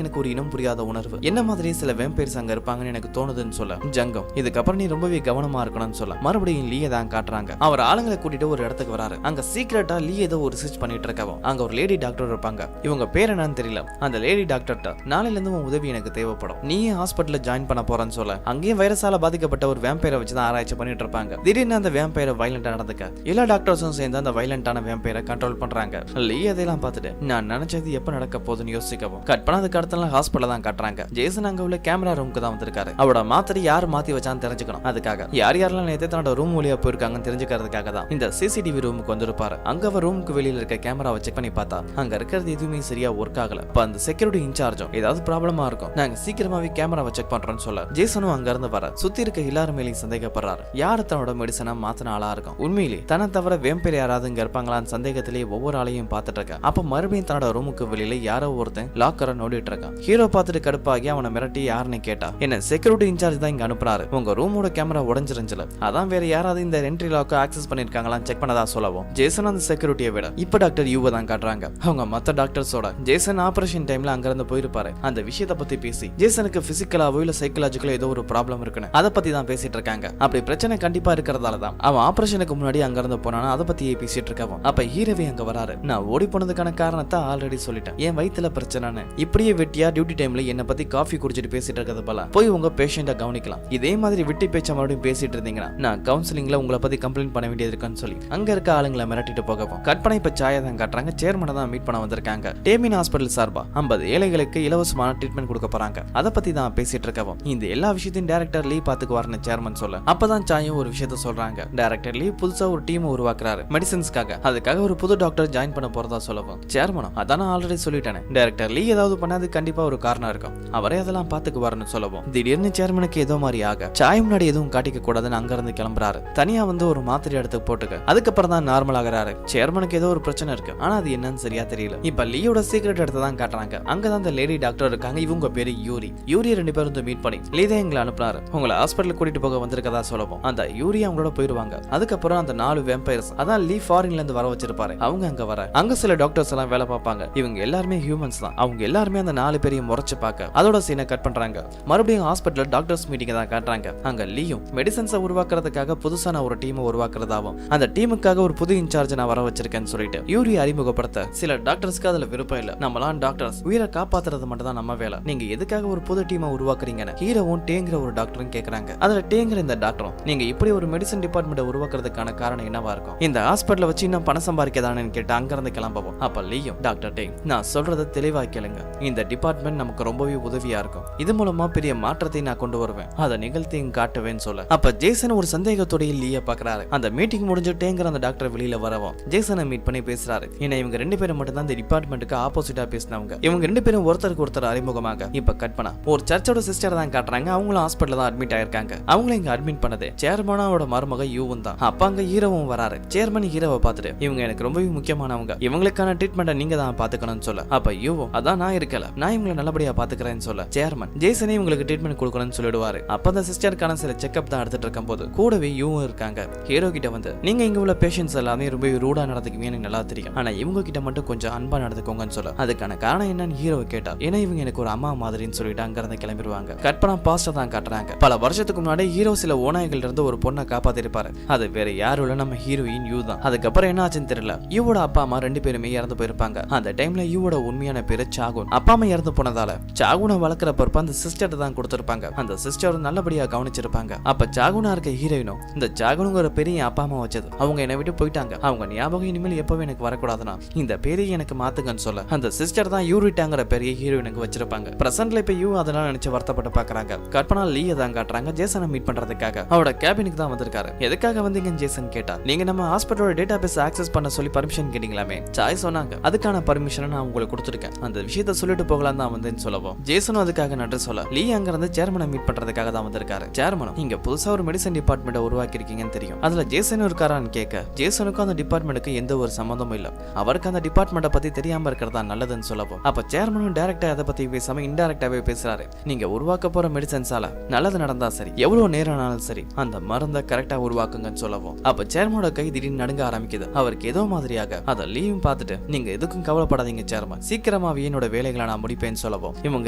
எனக்கு ஒரு இனம் புரியாத உணர்வு, என்ன மாதிரி சில வேம்பையர்ஸ் அங்க இருப்பாங்கன்னு எனக்கு தோணுதுன்னு சொல்ல. ஜங்கம் இதுக்கப்புறம் நீ ரொம்பவே கவனமா இருக்கணும்னு சொல்ல. மறுபடியும் லீயை தான் காட்டுறாங்க. அவர் ஆளுங்களை கூட்டிட்டு ஒரு இடத்துக்கு வராரு. அங்க சீக்கிரட்டா லீ ஏதோ ஒரு ரிசர்ச் பண்ணிட்டு இருக்கவும் அங்க ஒரு லேடி டாக்டர் இருப்பாங்க. இவங்க பேர் என்னன்னு தெரியல. அந்த லேடி டாக்டர்ட்ட நாளையில இருந்து உன் உதவி எனக்கு தேவைப்படும், நீ ஹாஸ்பிட்டல்ல ஜாயின் பண்ண போறன்னு சொல்ல. அங்கேயும் வைரஸால பாதிக்கப்பட்ட ஒரு வேம்பையரை வச்சு தான் ஆராய்ச்சி பண்ணிட்டு இருப்பாங்க. திடீர்னு அந்த வேம்பையரை வயலண்டா நடந்துக்க எல்லா டாக்டர்ஸும் சேர்ந்து அந்த வயலண்டான வேம்பையரை கண்ட்ரோல் பண்றாங்க. லீ அதெல்லாம் பார்த்துட்டு நான் நினைச்சது எப்ப நடக்க போகுதுன்னு யோசிக்கவும் கட் பண்ணதுக்கு அடுத்த ஹாஸ்பிட்டல் தான் காட்டுறாங்க. ஜேசன் அங்க உள்ள கேமரா ரூமுக்கு தான் வந்திருக்காரு. அவரோட மாத்திரை யார் மாத்தி வச்சான்னு தெரிஞ்சுக்கணும். அதுக்காக யார் யாரெல்லாம் நேத்து தன்னோட ரூம் வழியா போயிருக்காங்கன்னு தெரிஞ்சுக்கிறதுக்காக தான் இந்த சிசிடிவி ரூமுக்கு வந்திருப்பாரு. அங்க அவர் ரூமுக்கு வெளியில இருக்க கேமராவை செக் பண்ணி பார்த்தா அங்க இருக்கிறது எதுவுமே சரியா ஒர்க் ஆகல. இப்ப அந்த செக்யூரிட்டி இன்சார்ஜும் ஏதாவது ப்ராப்ளமா இருக்கும், நாங்க சீக்கிரமாவே கேமராவை செக் பண்றோம்னு சொல்ல ஜேசனும் அங்க இருந்து வர சுத்தி இருக்க எல்லாரும் மேலேயும் சந்தேகப்படுறாரு. யாரு தன்னோட மெடிசனா மாத்தின ஆளா இருக்கும், உண்மையிலே தன்னை தவிர வேம்பையர் யாராவது இங்க இருப்பாங்களான்னு சந்தேகத்திலேயே ஒவ்வொரு ஆளையும் பார்த்துட்டு இருக்க. அப்ப மறுபடியும் தன்னோட ரூமுக்கு வெளியில யாரோ ஒருத்தன் லாக்கரை நோடிட்டு இருக்கான். ஹீரோ பார்த்துட்டு கடுப்பாகி அவனை மிரட்டி யாருன்னு கேட்டா என்ன செக்யூரிட்டி இன்சார்ஜ் தான் இங்க அனுப்புறாரு, உங்க ரூமோட கேமரா உடைஞ்சிருந்துல, அதான் வேற யாராவது இந்த என்ட்ரி லாக்க ஆக்சஸ் பண்ணிருக்காங்களான்னு செக் பண்ணதா சொல்லவும் ஜேசன் அந்த செக்யூரிட்டியை விட இப்ப டாக்டர் யூவை தான் காட்டுறாங்க. அவங்க மத்த டாக்டர்ஸோட ஜேசன் ஆபரேஷன் டைம்ல அங்க இருந்து போயிருப்பாரு. அந்த விஷயத்தை பத்தி பேசி ஜேசனுக்கு பிசிக்கலாவோ இல்ல சைக்கலாஜிக்கலோ ஏதோ ஒரு ப்ராப்ளம் இருக்குன்னு அதை பத்தி தான் பேசிட்டு இருக்காங்க. அப்படி பிரச்சனை கண்டிப்பா இருக்கிறதால தான் அவன் ஆபரேஷனுக்கு முன்னாடி அங்க இருந்து போனானா அதை பத்தியே பேசிட்டு இருக்கவும் அப்ப ஹீரோவே அங்க வராரு. நான் ஓடி போனதுக்கான காரணத்தை ஆல்ரெடி சொல்லிட்டேன், என் வயித்துல பிரச்சனைன்னு. இப்படியே வெட்டியா டியூட்டி டைம்ல என்ன பத்தி காஃபி குடிச்சிட்டு பேசிட்டு இருக்கிறது போல போய் உங்க பேஷண்ட கவனிக்கலாம். இதே மாதிரி வெட்டி பேச்ச மறுபடியும் பேசிட்டு இருந்தீங்கன்னா நான் கவுன்சிலிங்ல உங்களை பத்தி கம்ப்ளைண்ட் பண்ண வேண்டியது இருக்குன்னு சொல்லி அங்க இருக்க ஆளுங்களை மிரட்டிட்டு போகவும் கட் பண்ண இப்ப சாயை தான் காட்டுறாங்க. சேர்மனை தான் மீட் பண்ண வந்திருக்காங்க. டேமின் ஹாஸ்பிட்டல் சார்பா 50 ஏழைகளுக்கு இலவசமான ட்ரீட்மெண்ட் கொடுக்க போறாங்க. அதை பத்தி தான் பேசிட்டு இருக்கவும் இந்த எல்லா விஷயத்தையும் டைரக்டர் லீ பாத்துக்குவாருன்னு சேர்மன் சொல்ல அப்பதான் சாயும் ஒரு விஷயத்த சொல்றாங்க. டைரக்டர் லீ புதுசா ஒரு டீம் உருவாக்குறாரு மெடிசன்ஸ்க்காக, அதுக்காக ஒரு புது டாக்டர் ஜாயின் பண்ண போறதா சொல்லவும் சேர்மனும் அதான் ஆல்ரெடி சொல்லிட்டேன், டைரக்டர் லீ ஏதாவது பண்ணாது கண்டிப்பா ஒரு காரணம் இருக்கும், அவரே அதெல்லாம் பாத்துக்குவாருன்னு சொல்லவும் திடீர்னு சேர்மனுக்கு ஏதோ மாதிரி ஆக சாய் முன்னாடி எதுவும் காட்டிக்க கூடாதுன்னு அங்க இருந்து கிளம்புறாரு. தனியா வந்து ஒரு மாத்திரை எடுத்து போட்டுக்க அதுக்கப்புறம் தான் நார்மல் ஆகிறாரு. சேர்மனுக்கு ஏதோ ஒரு பிரச்சனை இருக்கு, ஆனா அது என்னன்னு சரியா தெரியல. இப்ப லீயோட சீக்ரெட் எடுத்து தான் காட்டுறாங்க. அங்கதான் அந்த லேடி டாக்டர் இருக்காங்க. இவங்க பேரு யூரி. யூரி 2 பேரும் மீட் பண்ணி லீதா எங்களை அனுப்புறாரு, உங்களை ஹாஸ்பிட்டல் கூட்டிட்டு போக வந்திருக்கதா சொல்லவும் அந்த யூரி அவங்களோட போயிருவாங்க. அதுக்கப்புறம் அந்த 4 வேம்பையர்ஸ் அதான் லீ ஃபாரின்ல இருந்து வர வச்சிருப்பாரு அவங்க அங்க வர அங்க சில டாக்டர்ஸ் எல்லாம் வேலை பார்ப்பாங்க. இவங்க எல்லாருமே ஹியூமன்ஸ் தான். அவங்க எல்லாருமே அந்த 4 பேரையும் முறைச்சு பார்க்க அதோட சீனை கட் பண்றாங்க. மறுபடியும் ஹாஸ்பிட்டல் டாக்டர்ஸ் மீட்டிங் தான் காட்டுறாங்க. அங்க லீயும் மெடிசன்ஸை உருவாக்குறதுக்காக புதுசான ஒரு டீமை உருவாக்குறதாவும் அந்த டீமுக்காக ஒரு புது இன்சார்ஜ் நான் வர வச்சிருக்கேன்னு சொல்லிட்டு யூரி அறிமுகப்படுத்த சில டாக்டர்ஸ்க்கு அதுல விருப்பம் இல்ல. நம்மளாம் டாக்டர்ஸ் உயிரை காப்பாத்துறது மட்டும் தான் நம்ம வேலை, நீங்க எதுக்காக ஒரு புது டீமை உருவாக்குறீங்கன்னு ஹீரோவும் டேங்கிற ஒரு டாக்டரும் கேக்குறாங்க. அதுல டேங்கிற இந்த டாக்டரும் நீங்க இப்படி ஒரு மெடிசன் டிபார்ட்மெண்ட் உருவாக்குறதுக்கான காரணம் என்னவா இருக்கும், இந்த ஹாஸ்பிட்டல வச்சு இன்னும் பணம் சம்பாதிக்கதானு கேட்டு அங்க இருந்து கிளம்பவும் அப்ப லீயும் டாக்டர் டேங் நான் சொல்றதை தெளிவா கேளுங்க, இந்த டிபார்ட்மெண்ட் நமக்கு ரொம்பவே உதவியா இருக்கும், இது மூலமா பெரிய மாற்றத்தை நான் கொண்டு வருவேன், அதை நிகழ்த்தி காட்டுவேன்னு சொல்ல அப்ப ஜேசன் ஒரு சந்தேகத்தோடைய லீய பாக்குறாரு. அந்த மீட்டிங் முடிஞ்சு டேங்கிற அந்த டாக்டர் வெளியில வரவும் ஜேசனை மீட் பண்ணி பேசுறாரு. ஏன்னா இவங்க 2 பேரும் மட்டும் தான் இந்த டிபார்ட்மெண்ட்டுக்கு ஆப்போசிட்டா பேசினவங்க. இவங்க 2 பேரும் ஒருத்தருக்கு ஒருத்தர் அறிமுகமாக இப்ப கட் பண்ணா ஒரு சர்ச்சோட சிஸ்டர் தான் காட்டுறாங்க. அவங்களும் ஹாஸ்பிட்டல் தான் அட்மிட் ஆயிருக்காங்க. அவங்கள இங்க அட்மிட் பண்ணது சேர்மனோட மருமக யூவும் தான். அப்ப அங்க ஹீரோவும் வராரு. சேர்மன் ஹீரோவை பார்த்துட்டு இவங்க எனக்கு ரொம்பவே முக்கியமானவங்க, இவங்களுக்கான ட்ரீட்மெண்ட்டை நீங்க தான் பாத்துக்கணும்னு சொல்ல அப்ப யூவும் அதான் நான் இருக்கல, நான் இவங்களை நல்லபடியா பாத்துக்கிறேன்னு சொல்ல சேர்மன் ஜேசனே இவங்களுக்கு ட்ரீட்மெண்ட் கொடுக்கணும்னு சொல்லிடுவாரு. அப்ப அந்த சிஸ்டருக்கான சில செக்அப் தான் எடுத்துட்டு இருக்கும் போது கூடவே யூவும் இருக்காங்க. ஹீரோ கிட்ட வந்து நீங்க இங்க உள்ள பேஷன்ஸ் எல்லாமே ரொம்ப ரூடா நடந்துக்குவீங்க எனக்கு நல்லா தெரியும், ஆனா இவங்க கிட்ட மட்டும் கொஞ்சம் அன்பா நடந்துக்கோங்கன்னு சொல்ல அதுக்கான காரணம் என்னன்னு ஹீரோவை கேட்டா ஏன்னா இவங்க எனக்கு ஒரு அம்மா மாதிரின்னு சொல்லிட்டு அங்க இருந்து கிளம்பிடுவாங்க. கட் பண்ணா பாஸ்டா தான் காட்டுறாங்க. பல வருஷத்துக்கு முன்னாடி ஹீரோ சில ஓநாய்கள் இருந்து ஒரு பொண்ணை காப்பாத்திருப்பாரு. அது வேற யாரும் இல்ல நம்ம ஹீரோயின் யூ தான். அதுக்கப்புறம் என்ன ஆச்சுன்னு தெரியல. யூவோட அப்பா அம்மா 2 பேருமே இறந்து போயிருப்பாங்க. அந்த டைம்ல யூவோட உண்மையான பேரு சாகுன். அப்பா அம்மா இறந்து போனதால சாகுனை வளர்க்குற பொறுப்பு அந்த சிஸ்டர் தான் கொடுத்திருப்பாங்க. அந்த சிஸ்டர் நல்லபடியா கவனிச்சிருப்பாங்க. அப்ப சாகுனா இருக்க ஹீரோயினும் இந்த சாகுனுங்கிற பெரிய அப்பா அம்மா வச்சது அவங்க என்னை விட்டு போயிட்டாங்க, அவங்க ஞாபகம் இனிமேல் எப்பவும் எனக்கு வரக்கூடாதுன்னா இந்த பேரையை எனக்கு மாத்துங்கன்னு சொல்ல அந்த சிஸ்டர் தான் யூரிட்டாங்கிற பெரிய ஹீரோயினுக்கு வச்சிருப்பாங்க. பிரசன்ட்ல இப்ப யூ அதனால நினைச்சு வருத்தப்பட்டு பாக்குறாங்க. கற்பனா லீயை தான் காட்டுறாங்க. ஜேசனை மீட் பண்றதுக்காக அவரோட கேபினுக்கு தான் வந்திருக்காரு. எதுக்காக வந்தீங்கன்னு ஜேசன் கேட்டா நீங்க நம்ம ஹாஸ்பிட்டலோட டேட்டா பேஸ் ஆக்சஸ் பண்ண சொல்லி பர்மிஷன் கேட்டீங்களாமே, சாய் சொன்னாங்க அதுக்கான பர்மிஷனை நான் உங்களுக்கு கொடுத்துருக்கேன், அந்த விஷயத்த சொல்லிட்டு போகலாம் தான் வந்தேன்னு சொல்லவும் ஜேசனும் அதுக்காக நன்றி சொல்ல லீ அங்க இருந்து சேர்மனை மீட் பண்றதுக்காக தான் வந்திருக்காரு. சேர்மனும் இங்க புதுசா ஒரு மெடிசன் டிபார்ட்மெண்ட் உருவாக்கி இருக்கீங்கன்னு தெரியும், அதுல ஜேசனும் இருக்காரான்னு கேட்க ஜேசனுக்கும் அந்த டிபார்ட்மெண்ட்டுக்கு எந்த ஒரு சம்பந்தமும் இல்ல, அவருக்கு அந்த டிபார்ட்மெண்ட்டை பத்தி தெரியாம இருக்கிறதா நல்லதுன்னு சொல்லவும் அப்ப சேர்மனும் டைரக்டா அதை பத்தி பேசாம இன்டைரக்டாவே பேசுறாரு. நீங்க உருவாக்க போற மெடிசன்ஸால நல்லது நடந்தா சரி, எவ்வளவு நேரம் ஆனாலும் சரி அந்த மருந்தை கரெக்டா உருவாக்குங்கன்னு சொல்லவும் அப்ப சேர்மனோட கை திடீர்னு நடுங்க ஆரம்பிக்கும். காமிக்குது. அவருக்கு ஏதோ மாதிரியாக அத லீவும் பார்த்துட்டு நீங்க எதுக்கும் கவலைப்படாதீங்க சேர்மன், சீக்கிரமாவே என்னோட வேலைகளை நான் முடிப்பேன்னு சொல்லவும் இவங்க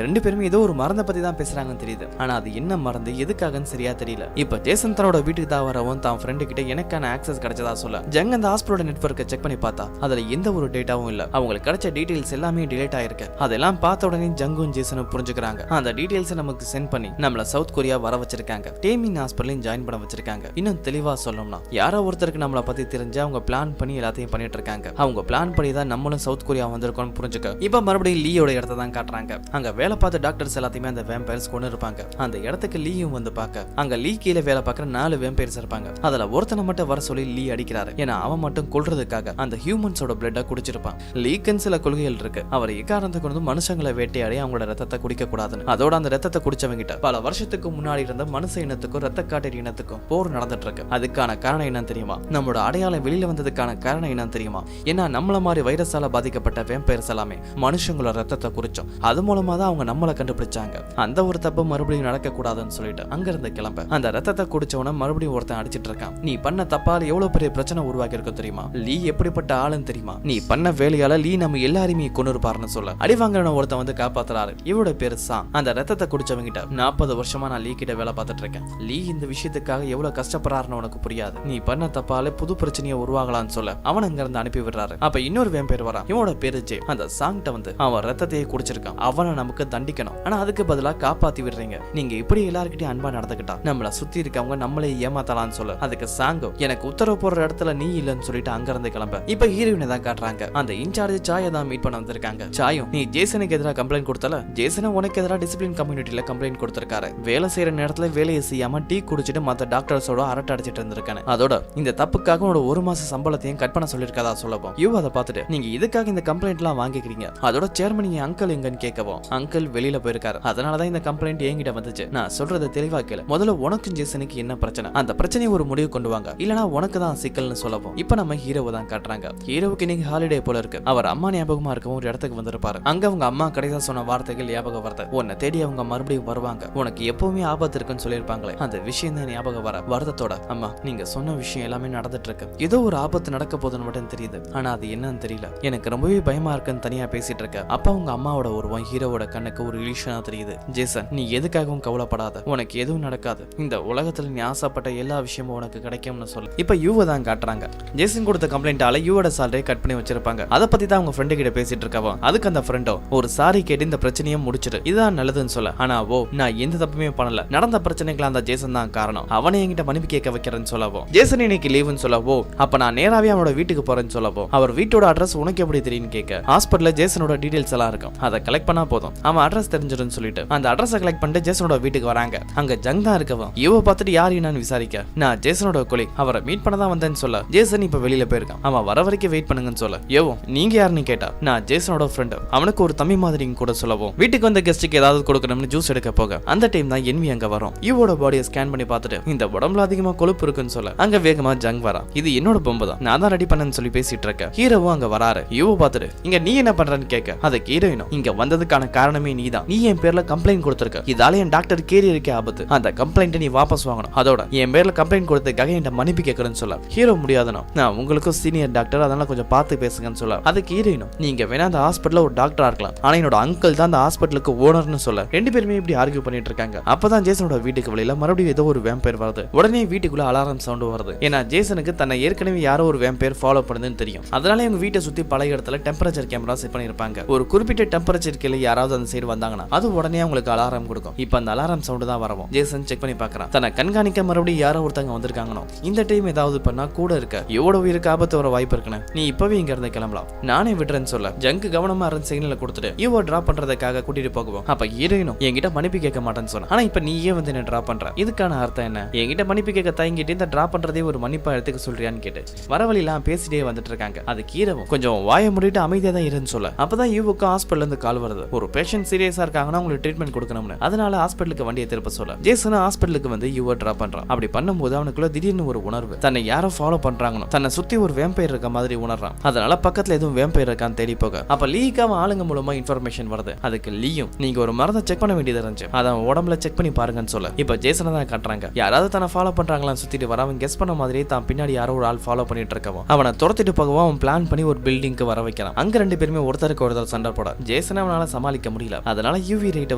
ரெண்டு பேருமே ஏதோ ஒரு மருந்தை பத்தி தான் பேசுறாங்கன்னு தெரியுது. ஆனா அது என்ன மருந்து எதுக்காகன்னு சரியா தெரியல. இப்ப ஜேசன் தன்னோட வீட்டுக்கு தான் வரவும் தான் ஃப்ரெண்டு கிட்ட எனக்கான ஆக்சஸ் கிடைச்சதா சொல்ல ஜங் அந்த ஹாஸ்பிட்டலோட நெட்வொர்க்கை செக் பண்ணி பார்த்தா அதுல எந்த ஒரு டேட்டாவும் இல்ல. அவங்களுக்கு கிடைச்ச டீடைல்ஸ் எல்லாமே டிலேட் ஆயிருக்கு. அதெல்லாம் பார்த்த உடனே ஜங்கும் ஜேசனும் புரிஞ்சுக்கிறாங்க. அந்த டீடைல்ஸ் நமக்கு சென்ட் பண்ணி நம்மள சவுத் கொரியா வர வச்சிருக்காங்க. டேமிங் ஹாஸ்பிட்டலையும் ஜாயின் பண்ண வச்சிருக்காங்க. இன்னும் தெளிவா சொல்லணும்னா யாரோ ஒருத்தருக்கு நம்மளை பத்தி தெரிஞ்சு அவங்க பிளான் பண்ணி எல்லாத்தையும் பண்ணிட்டு இருக்காங்க. அவங்க பிளான் பண்ணி தான் நம்மளும் சவுத் கொரியா வந்திருக்கோம்னு புரிஞ்சுக்க இப்ப மறுபடியும் லீயோட இடத்தை தான் காட்டுறாங்க. அங்க வேலை பார்த்த டாக்டர்ஸ் எல்லாத்தையுமே அந்த வேம்பயர்ஸ் கொண்டு இருப்பாங்க. அந்த இடத்துக்கு லீயும் வந்து பார்க்க அங்க லீ கீழே வேலை பார்க்குற 4 வேம்பயர்ஸ் இருப்பாங்க. அதுல ஒருத்தனை மட்டும் வர சொல்லி லீ அடிக்கிறாரு. ஏன்னா அவன் மட்டும் கொல்றதுக்காக அந்த ஹியூமன்ஸோட பிளட்டை குடிச்சிருப்பான். லீக்குன்னு சில கொள்கைகள் இருக்கு. அவர் எக்காரணத்துக்கு கொண்டு மனுஷங்களை வேட்டையாடி அவங்களோட ரத்தத்தை குடிக்க கூடாதுன்னு. அதோட அந்த ரத்தத்தை குடிச்சவங்கிட்ட பல வருஷத்துக்கு முன்னாடி இருந்த மனுஷ இனத்துக்கும் ரத்த காட்டேரி இனத்துக்கும் போர் நடந்துட்டு இருக்கு. அதுக்கான காரணம் என்னன்னு தெரியுமா? நம்மளோட அடையாளம் வெளியில வந்ததுக்கான காரணம் என்னன்னு தெரியுமா? ஏன்னா நம்மள மாதிரி வைரஸால பாதிக்கப்பட்ட வேம்பயர்ஸ் எல்லாமே மனுஷங்களோட ரத்தத்தை குடிச்சோம். அது மூலமா தான் அவங்க நம்மளை கண்டுபிடிச்சாங்க. அந்த ஒரு தப்பு மறுபடியும் நடக்க கூடாதுன்னு சொல்லிட்டு அங்க இருந்து கிளம்ப அந்த ரத்தத்தை குடிச்சவன மறுபடியும் ஒருத்தன் அடிச்சிட்டு இருக்கான். நீ பண்ண தப்பால எவ்வளவு பெரிய பிரச்சனை உருவாக்கி இருக்கும் தெரியுமா? லீ எப்படிப்பட்ட ஆளுன்னு தெரியுமா? நீ பண்ண வேலையால லீ நம்ம எல்லாருமே கொண்டு இருப்பாருன்னு சொல்ல அடி வாங்குறவன ஒருத்தன் வந்து காப்பாத்துறாரு. இவரோட பேரு சாங். அந்த ரத்தத்தை குடிச்சவங்கிட்ட 40 வருஷமா நான் லீ கிட்ட வேலை பார்த்துட்டு இருக்கேன். லீ இந்த விஷயத்துக்காக எவ்வளவு கஷ்டப்படுறாருன்னு உனக்கு புரியாது. நீ பண்ண தப்பால புது பிரச்சனையை உருவாகலான்னு சொல்ல அவன் அங்க இருந்து அனுப்பி விடுறாரு. அப்ப இன்னொரு வேம்பயர் வரா. இவனோட பேரு ஜே. அந்த சாங்கிட்ட வந்து அவன் ரத்தத்தையே குடிச்சிருக்கான். அவனை நமக்கு தண்டிக்கணும். ஆனா அதுக்கு பதிலா காப்பாத்தி விடுறீங்க. நீங்க இப்படி எல்லார்கிட்டயும் அன்பா நடந்துக்கிட்டா நம்மள சுத்தி இருக்கவங்க நம்மளே ஏமாத்தலாம்னு சொல்ல அதுக்கு சாங்கோ எனக்கு உத்தரவு போடுற இடத்துல நீ இல்லன்னு சொல்லிட்டு அங்க இருந்து கிளம்ப இப்ப ஹீரோயினை தான் காட்டுறாங்க. அந்த இன்சார்ஜ் சாயை தான் மீட் பண்ண வந்திருக்காங்க. சாயும் நீ ஜேசனுக்கு எதிராக கம்ப்ளைண்ட் கொடுத்தல, ஜேசனை உனக்கு எதிராக டிசிப்ளின் கம்யூனிட்டியில கம்ப்ளைண்ட் கொடுத்திருக்காரு. வேலை செய்யற நேரத்துல வேலையை செய்யாம டீ குடிச்சிட்டு மத்த டாக்டர்ஸோட அரட்டை அடிச்சிட்டு இருந்திருக்கானு. அதோட இந்த தப்புக்காக உன்னோட 1 மாச சம்பளத்தையும் கட் பண்ண சொல்லிருக்கதா சொல்லவும் யூ அதை பார்த்துட்டு நீங்க இதுக்காக இந்த கம்ப்ளைண்ட் எல்லாம் வாங்கிக்கிறீங்க. அதோட சேர்மன் என் அங்கிள் எங்கன்னு கேட்கவும் அங்கிள் வெளியில போயிருக்காரு. அதனாலதான் இந்த கம்ப்ளைண்ட் என்கிட்ட வந்துச்சு. நான் சொல்றத தெளிவா கேளு. முதல்ல உனக்கும் ஜேசனுக்கு என்ன பிரச்சனை, அந்த பிரச்சனையை ஒரு முடிவு கொண்டு வாங்க, இல்லனா உனக்கு தான் சிக்கல்னு சொல்லவும் இப்ப நம்ம ஹீரோவை தான் காட்டுறாங்க. ஹீரோவுக்கு இன்னைக்கு ஹாலிடே போல இருக்கு. அவர் அம்மா ஞாபகமா இருக்கவும் ஒரு இடத்துக்கு வந்திருப்பாரு. அங்க அவங்க அம்மா கடைசியா சொன்ன வார்த்தைகள் ஞாபகம் வருது. உன்னை தேடி அவங்க மறுபடியும் வருவாங்க, உனக்கு எப்பவுமே ஆபத்து இருக்குன்னு சொல்லியிருப்பாங்களே அந்த விஷயம் தான் ஞாபகம் வர வருத்தத்தோட அம்மா நீங்க சொன்ன விஷயம் எல்லாமே நடந்துட்டு இருக்கு. ஏதோ ஒரு ஆபத்து நடக்க போதுன்னு மட்டும் தெரியுது. ஆனா அது என்னன்னு தெரியல. எனக்கு ரொம்பவே பயமா இருக்குன்னு தனியா பேசிட்டு இருக்க அப்ப அவங்க அம்மாவோட உருவம் ஹீரோவோட கண்ணுக்கு ஒரு இலிஷனா தெரியுது. ஜேசன் நீ எதுக்காகவும் கவலைப்படாத, உனக்கு எதுவும் நடக்காது. இந்த உலகத்துல நீ ஆசைப்பட்ட எல்லா விஷயமும் உனக்கு கிடைக்கும்னு சொல்லு. இப்ப யூவை தான் காட்டுறாங்க. ஜேசன் கொடுத்த கம்ப்ளைண்டால யூவோட சாலரியை கட் பண்ணி வச்சிருப்பாங்க. அதை பத்தி தான் அவங்க ஃப்ரெண்டு கிட்ட பேசிட்டு இருக்கவா. அதுக்கு அந்த ஃப்ரெண்டோ ஒரு சாரி கேட்டு இந்த பிரச்சனையை முடிச்சிட்டு இதுதான் நல்லதுன்னு சொல்ல. ஆனா நான் எந்த தப்புமே பண்ணல, நடந்த பிரச்சனைக்கு அந்த ஜேசன் தான் காரணம், அவனை என்கிட்ட மன்னிப்பு கேட்க வைக்கிறேன்னு சொல்லவோ ஜேசன் இன்னைக்கு லீவுன்னு சொல்லவோ அப்ப நான் நேராவே அவனோட வீட்டுக்கு போறேன்னு சொல்லவோ அவர் வீட்டோட அட்ரஸ் உனக்கு எப்படி தெரியும் கேட்க ஹாஸ்பிட்டல்ல ஜேசனோட டீடைல்ஸ் எல்லாம் இருக்கும், அதை கலெக்ட் பண்ணா போதும் அவன் அட்ரஸ் தெரிஞ்சிடுன்னு சொல்லிட்டு அந்த அட்ரஸை கலெக்ட் பண்ணிட்டு ஜேசனோட வீட்டுக்கு வராங்க. அங்க ஜங் தான் இருக்கவன். இவ பார்த்துட்டு யார் என்னன்னு விசாரிக்க நான் ஜேசனோட கொலீக், அவரை மீட் பண்ண தான் வந்தேன்னு சொல்ல ஜேசன் இப்ப வெளியில போயிருக்கான், அவன் வர வரைக்கும் வெயிட் பண்ணுங்கன்னு சொல்ல ஏவோ நீங்க யாருன்னு கேட்டா நான் ஜேசனோட ஃப்ரெண்ட், அவனுக்கு ஒரு தம்பி மாதிரி கூட சொல்லவும் வீட்டுக்கு வந்த கெஸ்ட்டுக்கு ஏதாவது கொடுக்கணும்னு ஜூஸ் எடுக்க போக அந்த டைம் தான் என்வி அங்க வரும். இவோட பாடியை ஸ்கேன் பண்ணி பார்த்துட்டு இந்த உடம்புல அதிகமா கொழுப்பு இருக்குன்னு சொல்ல அங்க வேகமா ஜங் வரா. இது என்னோட பொம்பு தான், நான் தான் ரெடி பண்ணேன்னு சொல்லி பேசிட்டு இருக்க. ஹீரோவும் அங்க வராரு. இவோ பார்த்துட்டு இங்க நீ என்ன பண்றன்னு கேட்க அதுக்கு ஹீரோயினும் இங்க வந்ததுக்கான காரணமே நீ தான், நீ என் பேர்ல கம்ப்ளைண்ட் கொடுத்திருக்க, இதால என் டாக்டர் கேரியருக்கு ஆபத்து, அந்த கம்ப்ளைண்ட் நீ வாபஸ் வாங்கணும், அதோட என் பேர்ல கம்ப்ளைண்ட் கொடுத்ததுக்காக என் மன்னிப்பு கேட்கறேன்னு சொல்ல ஹீரோ முடியாதுனா நான் உங்களுக்கும் சீனியர் டாக்டர், அதனால கொஞ்சம் பார்த்து பேசுங்கன்னு சொல்ல அதுக்கு ஹீரோயினும் நீங்க வேணா அந்த ஹாஸ்பிட்டல்ல ஒரு டாக்டரா இருக்கலாம், ஆனா என்னோட அங்கிள் தான் அந்த ஹாஸ்பிட்டலுக்கு ஓனர்னு சொல்ல ரெண்டு பேருமே இப்படி ஆர்கியூ பண்ணிட்டு இருக்காங்க. அப்பதான் ஜேசனோட வீட்டுக்கு வெளியில மறுபடியும் ஏதோ ஒரு வேம்பயர் வருது. உடனே வீட்டுக்குள்ள அலாரம் சவுண்ட் வருது. ஏன்னா ஜேசனுக்கு தன்னை ஏற்கனவே யாரோ ஒரு வேம்பயர் ஃபாலோ பண்ணுதுன்னு தெரியும். அதனால இவங்க வீட்டை சுத்தி பல இடத்துல டெம்பரேச்சர் கேமரா செட் பண்ணிருப்பாங்க. ஒரு குறிப்பிட்ட டெம்பரேச்சர் கீழே யாராவது அந்த சைடு வந்தாங்கன்னா அது உடனே அவங்களுக்கு அலாரம் கொடுக்கும். இப்ப அந்த அலாரம் சவுண்ட் தான் வரவும் ஜேசன் செக் பண்ணி பார்க்கறான். தன்னை கண்காணிக்க மறுபடியும் யாரோ ஒருத்தங்க வந்திருக்காங்கனோ இந்த டைம் ஏதாவது பண்ணா கூட இருக்க எவ்வளவு உயிருக்கு ஆபத்து வர வாய்ப்பு இருக்குன்னு நீ இப்பவே இங்க இருந்து கிளம்பலாம், நானே விடுறேன்னு சொல்ல ஜங்கு கவனமா இருந்து சிக்னலை கொடுத்துட்டு இவோ டிராப் பண்றதுக்காக கூட்டிட்டு போகுவோம். அப்ப ஹீரோயினும் என்கிட்ட மன்னிப்பு கேட்க மாட்டேன்னு சொன்னா, ஆனா இப்ப நீயே வந்து என்ன டிராப் பண்ற, இதுக்கான அர்த்தம் என்ன, என்கிட்ட மன்னிப்பு கேட்க தயங்கிட்டு இந்த டிராப் பண்றதே ஒரு மன்னிப்பா எடுத்துக்க சொல்றியான்னு கேட்டு வர வழியெல்லாம் பேசிட்டே வந்துட்டு இருக்காங்க. அது கீரவும் கொஞ்சம் வாய முடிட்டு அமைதியா தான் இருன்னு சொல்ல அப்பதான் யூவுக்கு ஹாஸ்பிட்டல் இருந்து கால் வருது. ஒரு பேஷண்ட் சீரியஸா இருக்காங்கன்னா உங்களுக்கு ட்ரீட்மெண்ட் கொடுக்கணும்னு. அதனால ஹாஸ்பிட்டலுக்கு வண்டியை திருப்ப சொல்ல ஜேசன் ஹாஸ்பிட்டலுக்கு வந்து யூவை டிராப் பண்றான். அப்படி பண்ணும்போது அவனுக்குள்ள திடீர்னு ஒரு உணர்வு, தன்னை யாரோ ஃபாலோ பண்றாங்கன்னு தன்னை சுத்தி ஒரு வேம்பயர் இருக்க மாதிரி உணர்றான். அதனால பக்கத்துல எதுவும் வேம்பயர் இருக்கான்னு தேடி போக அப்ப லீக்காம ஆளுங்க மூலமா இன்ஃபர்மேஷன் வருது. அதுக்கு லீயும் நீங்க ஒரு மருந்தை செக் பண்ண வேண்டியது இருந்துச்சு, அதை உடம்புல செக் பண்ணி பாருங்கன்னு சொல்ல இப்ப ஜேசனை தான் காட்டுறாங்க. யாராவது தன்னை ஃபாலோ பண்றாங்களான்னு சுத்திட்டு வரவங்க கெஸ் பண்ண மாதிரி தான் பின்னாடி யாரோ ஒரு ஆள் ஃபாலோ ஃபாலோ பண்ணிட்டு இருக்கவும் அவனை துரத்திட்டு போகவும் அவன் பிளான் பண்ணி ஒரு பில்டிங்க்கு வர வைக்கிறான். அங்க ரெண்டு பேருமே ஒருத்தருக்கு ஒருத்தர் சண்டை போட ஜேசன் அவனால சமாளிக்க முடியல. அதனால யூவி ரைட்டை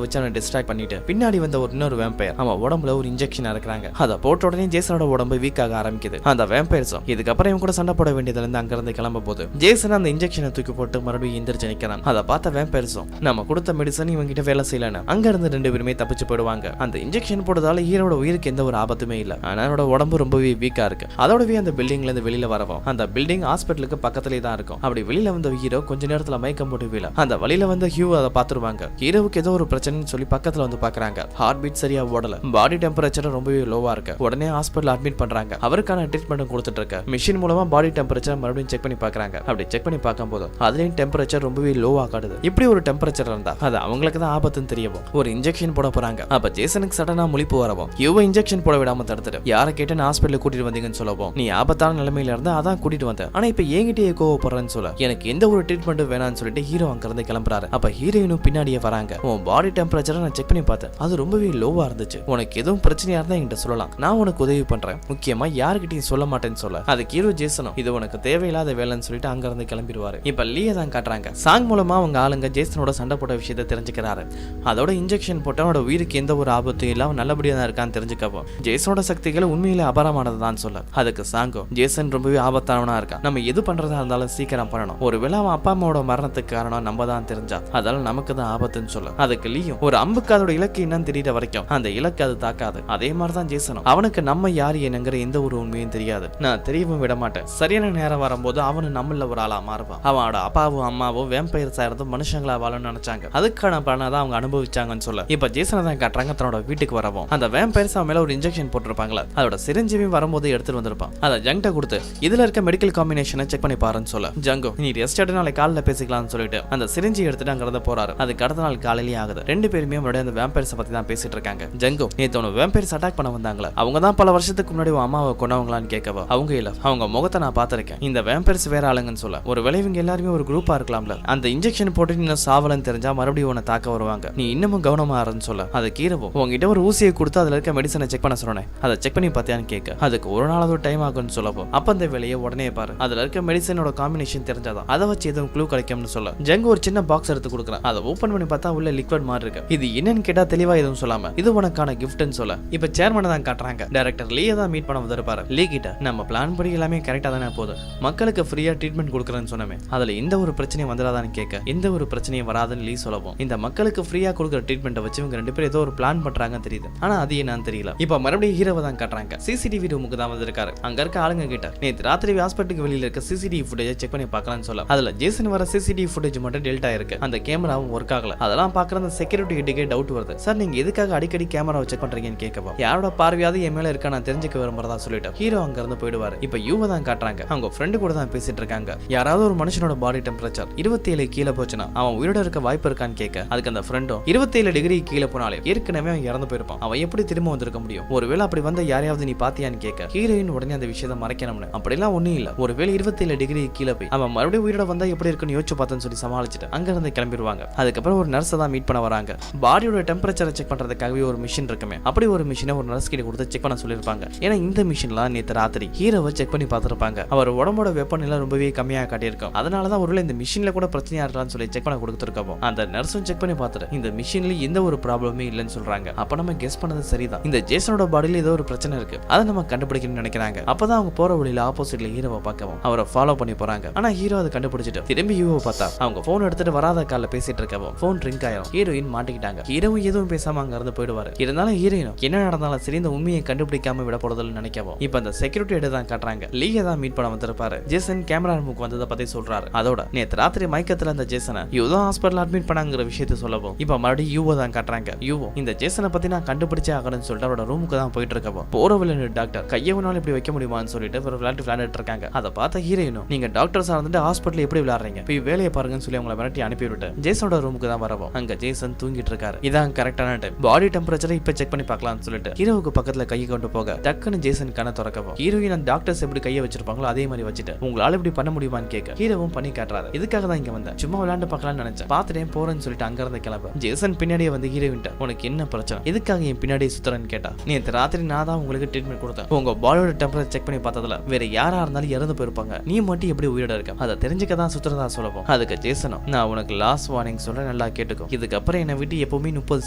வச்சு அவனை டிஸ்ட்ராக்ட் பண்ணிட்டு பின்னாடி வந்த ஒரு இன்னொரு வேம்பயர் அவன் உடம்புல ஒரு இன்ஜெக்ஷன் இருக்கிறாங்க. அதை போட்ட உடனே ஜேசனோட உடம்பு வீக் ஆக ஆரம்பிக்குது. அந்த வேம்பயர்ஸும் இதுக்கப்புறம் இவன் கூட சண்டை போட வேண்டியதுல இருந்து அங்க இருந்து கிளம்ப போது ஜேசன் அந்த இன்ஜெக்ஷனை தூக்கி போட்டு மறுபடியும் எந்திரிச்சு நிக்கிறான். அதை பார்த்த வேம்பயர்ஸும் நம்ம கொடுத்த மெடிசன் இவங்க கிட்ட வேலை செய்யலன்னு அங்க இருந்து ரெண்டு பேருமே தப்பிச்சு போயிடுவாங்க. அந்த இன்ஜெக்ஷன் போட்டதால ஹீரோட உயிருக்கு எந்த ஒரு ஆபத்துமே இல்ல. ஆனா அவனோட உடம்பு ரொம்பவே வீக்கா இருக்கு. அதோடவே அந்த பில்டிங்ல இருந்து வெளியில வரவும் அந்த பில்டிங் ஹாஸ்பிட்டலுக்கு பக்கத்திலே தான் இருக்கும். அப்படி வெளியில வந்த ஹீரோ கொஞ்ச நேரத்துல மயக்கம் போட்டு வீழ அந்த வழியில வந்த ஹியூ அதை பாத்துருவாங்க. ஹீரோவுக்கு ஏதோ ஒரு பிரச்சனைன்னு சொல்லி பக்கத்துல வந்து பாக்குறாங்க. ஹார்ட் பீட் சரியா ஓடல, பாடி டெம்பரேச்சர் ரொம்பவே லோவா இருக்கு. உடனே ஹாஸ்பிட்டல் அட்மிட் பண்றாங்க. அவருக்கான ட்ரீட்மெண்ட் கொடுத்துட்டு இருக்க மிஷின் மூலமா பாடி டெம்பரேச்சர் மறுபடியும் செக் பண்ணி பாக்குறாங்க. அப்படி செக் பண்ணி பார்க்கும்போது அதுலயும் டெம்பரேச்சர் ரொம்பவே லோவா காட்டுது. இப்படி ஒரு டெம்பரேச்சர் இருந்தா அது அவங்களுக்கு தான் ஆபத்துன்னு தெரியவும் ஒரு இன்ஜெக்ஷன் போட போறாங்க. அப்ப ஜேசனுக்கு சடனா முழிப்பு வரவும் ஹியூவை இன்ஜெக்ஷன் போட விடாம தடுத்துட்டு யாரை கேட்டு நான் ஹாஸ்பிட்டல் கூட்டிட்டு வந்தீங்கன்னு சொல்லவும் நீ ஆபத்தான நிலைமையில இருந்தா அதான் கூட்டிட்டு வந்தேன், ஆனா இப்ப என்கிட்டயே கோவப்படுறேன்னு சொல்ல எனக்கு எந்த ஒரு ட்ரீட்மெண்ட்டும் வேணாம்னு சொல்லிட்டு ஹீரோ அங்க இருந்து கிளம்புறாரு. அப்ப ஹீரோயினும் பின்னாடியே வராங்க. உன் பாடி டெம்பரேச்சரை நான் செக் பண்ணி பார்த்தேன், அது ரொம்பவே லோவா இருந்துச்சு. உனக்கு எதுவும் பிரச்சனையா இருந்தா என்கிட்ட சொல்லலாம், நான் உனக்கு உதவி பண்றேன், முக்கியமா யாருக்கிட்டையும் சொல்ல மாட்டேன்னு சொல்ல அதுக்கு ஹீரோ ஜேசனும் இது உனக்கு தேவையில்லாத வேலைன்னு சொல்லிட்டு அங்க இருந்து கிளம்பிடுவாரு. இப்ப லீயை தான் காட்டுறாங்க. சாங் மூலமா அவங்க ஆளுங்க ஜேசனோட சண்டை போட்ட விஷயத்தை தெரிஞ்சுக்கிறாரு. அதோட இன்ஜெக்ஷன் போட்டு அவனோட உயிருக்கு எந்த ஒரு ஆபத்தும் இல்லாம நல்லபடியா தான் இருக்கான்னு தெரிஞ்சுக்கவும் ஜேசனோட சக்திகள் உண்மையிலே அபாரமானதுதான் சொல்ல அதுக்கு சாங்கும் ஜேசன் ரொம்பவே ஆபத்தானவனா இருக்கான், நம்ம எது பண்றதா இருந்தாலும் சீக்கிரம் பண்ணணும், ஒருவேளை அவன் அப்பா அம்மாவோட மரணத்துக்கு காரணம் நம்ம தான் தெரிஞ்சா அதால நமக்கு தான் ஆபத்துன்னு சொல்ல அதுக்கு லீயும் ஒரு அம்புக்கு அதோட இலக்கு என்னன்னு தெரியற வரைக்கும் அந்த இலக்கு அது தாக்காது. அதே மாதிரிதான் ஜேசனும் அவனுக்கு நம்ம யாரு என்னங்கிற எந்த ஒரு உண்மையும் தெரியாது, நான் தெரியவும் விட மாட்டேன், சரியான நேரம் வரும்போது அவனு நம்மள ஒரு ஆளா மாறுவான். அவனோட அப்பாவும் அம்மாவும் வேம்பயர்ஸா இருந்து மனுஷங்களா வாழணும்னு நினைச்சாங்க, அதுக்கான பலனை தான் அவங்க அனுபவிச்சாங்கன்னு சொல்ல இப்ப ஜேசனை தான் காட்டுறாங்க. தன்னோட வீட்டுக்கு வரவும் அந்த வேம்பயர்ஸ் அவன் மேல ஒரு இன்ஜெக்ஷன் போட்டிருப்பாங்களா அதோட சிரஞ்சீவியும் வரும்போது எடுத்துட்டு வந்திருப்பான். அதை ஜங்கிட்ட கொடுத்து இதுல இருக்க மெடிக்கல் காம்பினேஷனை செக் பண்ணி பாருன்னு சொல்ல ஜங்கோ நீ ரெஸ்ட் எடுத்து நாளை காலையில பேசிக்கலாம்னு சொல்லிட்டு அந்த சிரிஞ்சி எடுத்துட்டு அங்க இருந்து போறாரு. அதுக்கு அடுத்த நாள் காலையிலேயே ஆகுது. ரெண்டு பேருமே அவருடைய அந்த வேம்பயர்ஸ் பத்தி தான் பேசிட்டு இருக்காங்க. ஜங்கோ நேத்து அவன வேம்பயர்ஸ் அட்டாக் பண்ண வந்தாங்களா அவங்க தான் பல வருஷத்துக்கு முன்னாடி அம்மாவை கொண்டவங்களான்னு கேட்கவா அவங்க இல்ல அவங்க முகத்தை நான் பாத்திருக்கேன், இந்த வேம்பயர்ஸ் வேற ஆளுங்கன்னு சொல்ல ஒரு விளைவுங்க எல்லாருமே ஒரு குரூப்பா இருக்கலாம்ல, அந்த இன்ஜெக்ஷன் போட்டு இன்னும் சாவலன்னு தெரிஞ்சா மறுபடியும் உன்னை தாக்க வருவாங்க, நீ இன்னமும் கவனமா இருன்னு சொல்ல அது கீரவும் உங்ககிட்ட ஒரு ஊசியை கொடுத்து அதுல இருக்க மெடிசனை செக் பண்ண சொன்னேன், அதை செக் பண்ணி பார்த்தியான்னு கேட்க அதுக்கு ஒரு நாளாவது டைம் ஆகும்னு சொல்லப்போ அப்ப அந்த வேலையை உடனே பாரு அதுல இருக்க மெடிசனோட காம்பினேஷன் தெரிஞ்சாதான் அதை வச்சு எதுவும் க்ளூ கிடைக்கும்னு சொல்ல ஜங்கு ஒரு சின்ன பாக்ஸ் எடுத்து கொடுக்குறான். அதை ஓபன் பண்ணி பார்த்தா உள்ள லிக்விட் மாதிரி இருக்கு. இது என்னன்னு கேட்டா தெளிவா எதுவும் சொல்லாம இது உனக்கான கிஃப்ட்னு சொல்ல இப்ப சேர்மனை தான் காட்டுறாங்க. டைரக்டர் லீயை தான் மீட் பண்ண வந்திருப்பாரு. லீ கிட்ட நம்ம பிளான் படி எல்லாமே கரெக்டா தானே போகுது, மக்களுக்கு ஃப்ரீயா ட்ரீட்மெண்ட் கொடுக்குறேன்னு சொன்னமே அதுல எந்த ஒரு பிரச்சனையும் வந்துடாதான்னு கேட்க எந்த ஒரு பிரச்சனையும் வராதுன்னு லீ சொல்லவும் இந்த மக்களுக்கு ஃப்ரீயா கொடுக்குற ட்ரீட்மெண்ட்டை வச்சு இவங்க ரெண்டு பேரும் ஏதோ ஒரு பிளான் பண்றாங்கன்னு தெரியுது, ஆனா அது என்னன்னு தெரியல. இப்ப மறுபடியும் ஹீரோவை தான் காட்டுறாங்க. சிசிடிவி ரூமுக்கு தான் வந்திருக்காரு. அங்க இருக்க ஆளுங்க கிட்ட நேற்று ராத்திரி ஹாஸ்பிட்டலுக்கு வெளியில இருக்க சிசிடிவி ஃபுட்டேஜ் செக் பண்ணி பார்க்கலாம்னு சொல்ல அதுல ஜேசன் வர சிசிடிவி ஃபுட்டேஜ் மட்டும் டெல்ட் ஆயிருக்கு, அந்த கேமராவும் ஒர்க் ஆகல. அதெல்லாம் பாக்குற அந்த செக்யூரிட்டி கிட்டே டவுட் வருது. சார் நீங்க எதுக்காக அடிக்கடி கேமராவை செக் பண்றீங்கன்னு கேட்கவா யாரோட பார்வையாவது என் மேல இருக்கா நான் தெரிஞ்சுக்க விரும்புறதா சொல்லிட்டு ஹீரோ அங்க இருந்து போயிடுவாரு. இப்ப யூவை தான் காட்டுறாங்க. அவங்க ஃப்ரெண்டு கூட தான் பேசிட்டு இருக்காங்க. யாராவது ஒரு மனுஷனோட பாடி டெம்பரேச்சர் 27 கீழே போச்சுன்னா அவன் உயிரோட இருக்க வாய்ப்பு இருக்கான்னு கேட்க அதுக்கு அந்த ஃப்ரெண்டும் 27 டிகிரி கீழே போனாலே ஏற்கனவே அவன் இறந்து போயிருப்பான், அவன் எப்படி திரும்ப வந்திருக்க முடியும், ஒருவேளை அப்படி வந்த யாரையாவது நீ பாத்தியான்னு கேட்க ஹீரோயின் உடனே அந்த விஷயத்தை மறைக்கணும்னு அப்படிலாம் ஒண்ணும் இல்ல, ஒருவேளை 27 டிகிரி கீழே போய் அவன் மறுபடியும் உயிரோட வந்தா எப்படி இருக்குன்னு யோசிச்சு பார்த்தேன்னு சொல்லி சமாளிச்சுட்டு அங்க இருந்து கிளம்பிடுவாங்க. அதுக்கப்புறம் ஒரு நர்ஸை தான் மீட் பண்ண வராங்க. பாடியோட டெம்பரேச்சரை செக் பண்றதுக்காகவே ஒரு மிஷின் இருக்குமே அப்படி ஒரு மிஷினை ஒரு நர்ஸ் கிட்ட கொடுத்து செக் பண்ண சொல்லியிருப்பாங்க. ஏன்னா இந்த மிஷின்லாம் நேற்று ராத்திரி ஹீரோவை செக் பண்ணி பார்த்திருப்பாங்க. அவர் உடம்போட வெப்பநிலை ரொம்பவே கம்மியாக காட்டியிருக்கும். அதனாலதான் ஒருவேளை இந்த மிஷின்ல கூட பிரச்சனையா இருக்கலாம்னு சொல்லி செக் பண்ண கொடுத்துருக்கோம். அந்த நர்ஸும் செக் பண்ணி பார்த்துட்டு இந்த மிஷின்ல எந்த ஒரு ப்ராப்ளமே இல்லைன்னு சொல்றாங்க. அப்ப நம்ம கெஸ் பண்ணது சரிதான், இந்த ஜேசனோட பாடியில ஏதோ ஒரு பிரச்சனை இருக்கு, அதை நம்ம கண்டுபிடிக்கணும்னு நினைக்கிறாங்க. அப்பதான் அவங்க போற வழியில ஆப்போசிட்ல ஹீரோவை பார்க்கவும் அவரை ஃபாலோ பண்ணி போறாங்க. ஆனா ஹீரோ அதை கண்டுபிடிச்சிட்டு திரும்பி ஹீரோவை பார்த்தா அவங்க போன் எடுத்துட்டு வராத கால பேசிட்டு இருக்கவும் போன் ரிங்க் ஆயிரும். ஹீரோயின் மாட்டிக்கிட்டாங்க. ஹீரோவும் எதுவும் பேசாம அங்க இருந்து போயிடுவாரு. இருந்தாலும் ஹீரோயினும் என்ன நடந்தாலும் சரி இந்த உண்மையை கண்டுபிடிக்காம விட போறதுன்னு நினைக்கவும் இப்ப அந்த செக்யூரிட்டி எடுத்து தான் காட்டுறாங்க. லீயை தான் மீட் பண்ண வந்திருப்பாரு. ஜேசன் கேமரா ரூமுக்கு வந்ததை பத்தி சொல்றாரு. அதோட நேற்று ராத்திரி மயக்கத்துல அந்த ஜேசனை யூதோ ஹாஸ்பிட்டல் அட்மிட் பண்ணாங்கிற விஷயத்தை சொல்லவும் இப்ப மறுபடியும் யூவோ தான் காட்டுறாங்க. யூவோ இந்த ஜேசனை பத்தி நான் கண்டுபிடிச்சே ஆகணும்னு சொல்லிட்டு அவரோட ரூமுக்கு தான் போயிட்டு இருக்கவும் போற வழியில டாக்டர் கையவனால இப்படி வைக்க முடியுமான்னு சொல்லிட்டு ஒரு விளையாட்டு இருக்காங்க. அதை பார்த்த ஹீரோயினும் நீங்க டாக்டர்ஸா இருந்துட்டு ஹாஸ்பிட்டல் எப்படி விளையாடுறீங்க போய் வேலையை பாருங்கன்னு சொல்லி அவங்களை மிரட்டி அனுப்பிவிட்டு ஜேசனோட ரூமுக்கு தான் வரவும் அங்க ஜேசன் தூங்கிட்டு இருக்காரு. இதான் கரெக்டான டைம், பாடி டெம்பரேச்சரை இப்ப செக் பண்ணி பார்க்கலாம்னு சொல்லிட்டு ஹீரோவுக்கு பக்கத்துல கையை கொண்டு போக டக்குன்னு ஜேசன் கண்ணை திறக்கவும் ஹீரோயின் அந்த டாக்டர்ஸ் எப்படி கையை வச்சிருப்பாங்களோ அதே மாதிரி வச்சுட்டு உங்களால இப்படி பண்ண முடியுமான்னு கேட்க ஹீரோவும் பண்ணி காட்டுறாரு. இதுக்காக தான் இங்க வந்தேன், சும்மா விளையாண்டு பார்க்கலாம்னு நினைச்சேன், பாத்துட்டேன் போறேன்னு சொல்லிட்டு அங்க இருந்து கிளம்ப ஜேசன் பின்னாடியே வந்து ஹீரோயின் உனக்கு என்ன பிரச்சனை, எதுக்காக என் பின்னாடியே சுத்துறன்னு கேட்டா நேற்று ராத்திரி நான் தான் உங்களுக்கு ட்ரீட்மெண்ட் கொடுத்தேன், உங்க பாடியோட டெம்பரேச்சர் செக் பண்ணி பார்த்ததுல வேற யாரா இருந்தாலும் இறந்து போயிருப்பாங்க, நீ மட்டும் எப்படி உயிரோட இருக்க? அதை தெரிஞ்சுக்க தான் சுத்துறதா சொல்லவும் அதுக்கு ஜேசனும், நான் உனக்கு லாஸ்ட் வார்னிங் சொல்ல, நல்லா கேட்டுக்கோ, இதுக்கப்புறம் என்னை விட்டு எப்பவுமே 30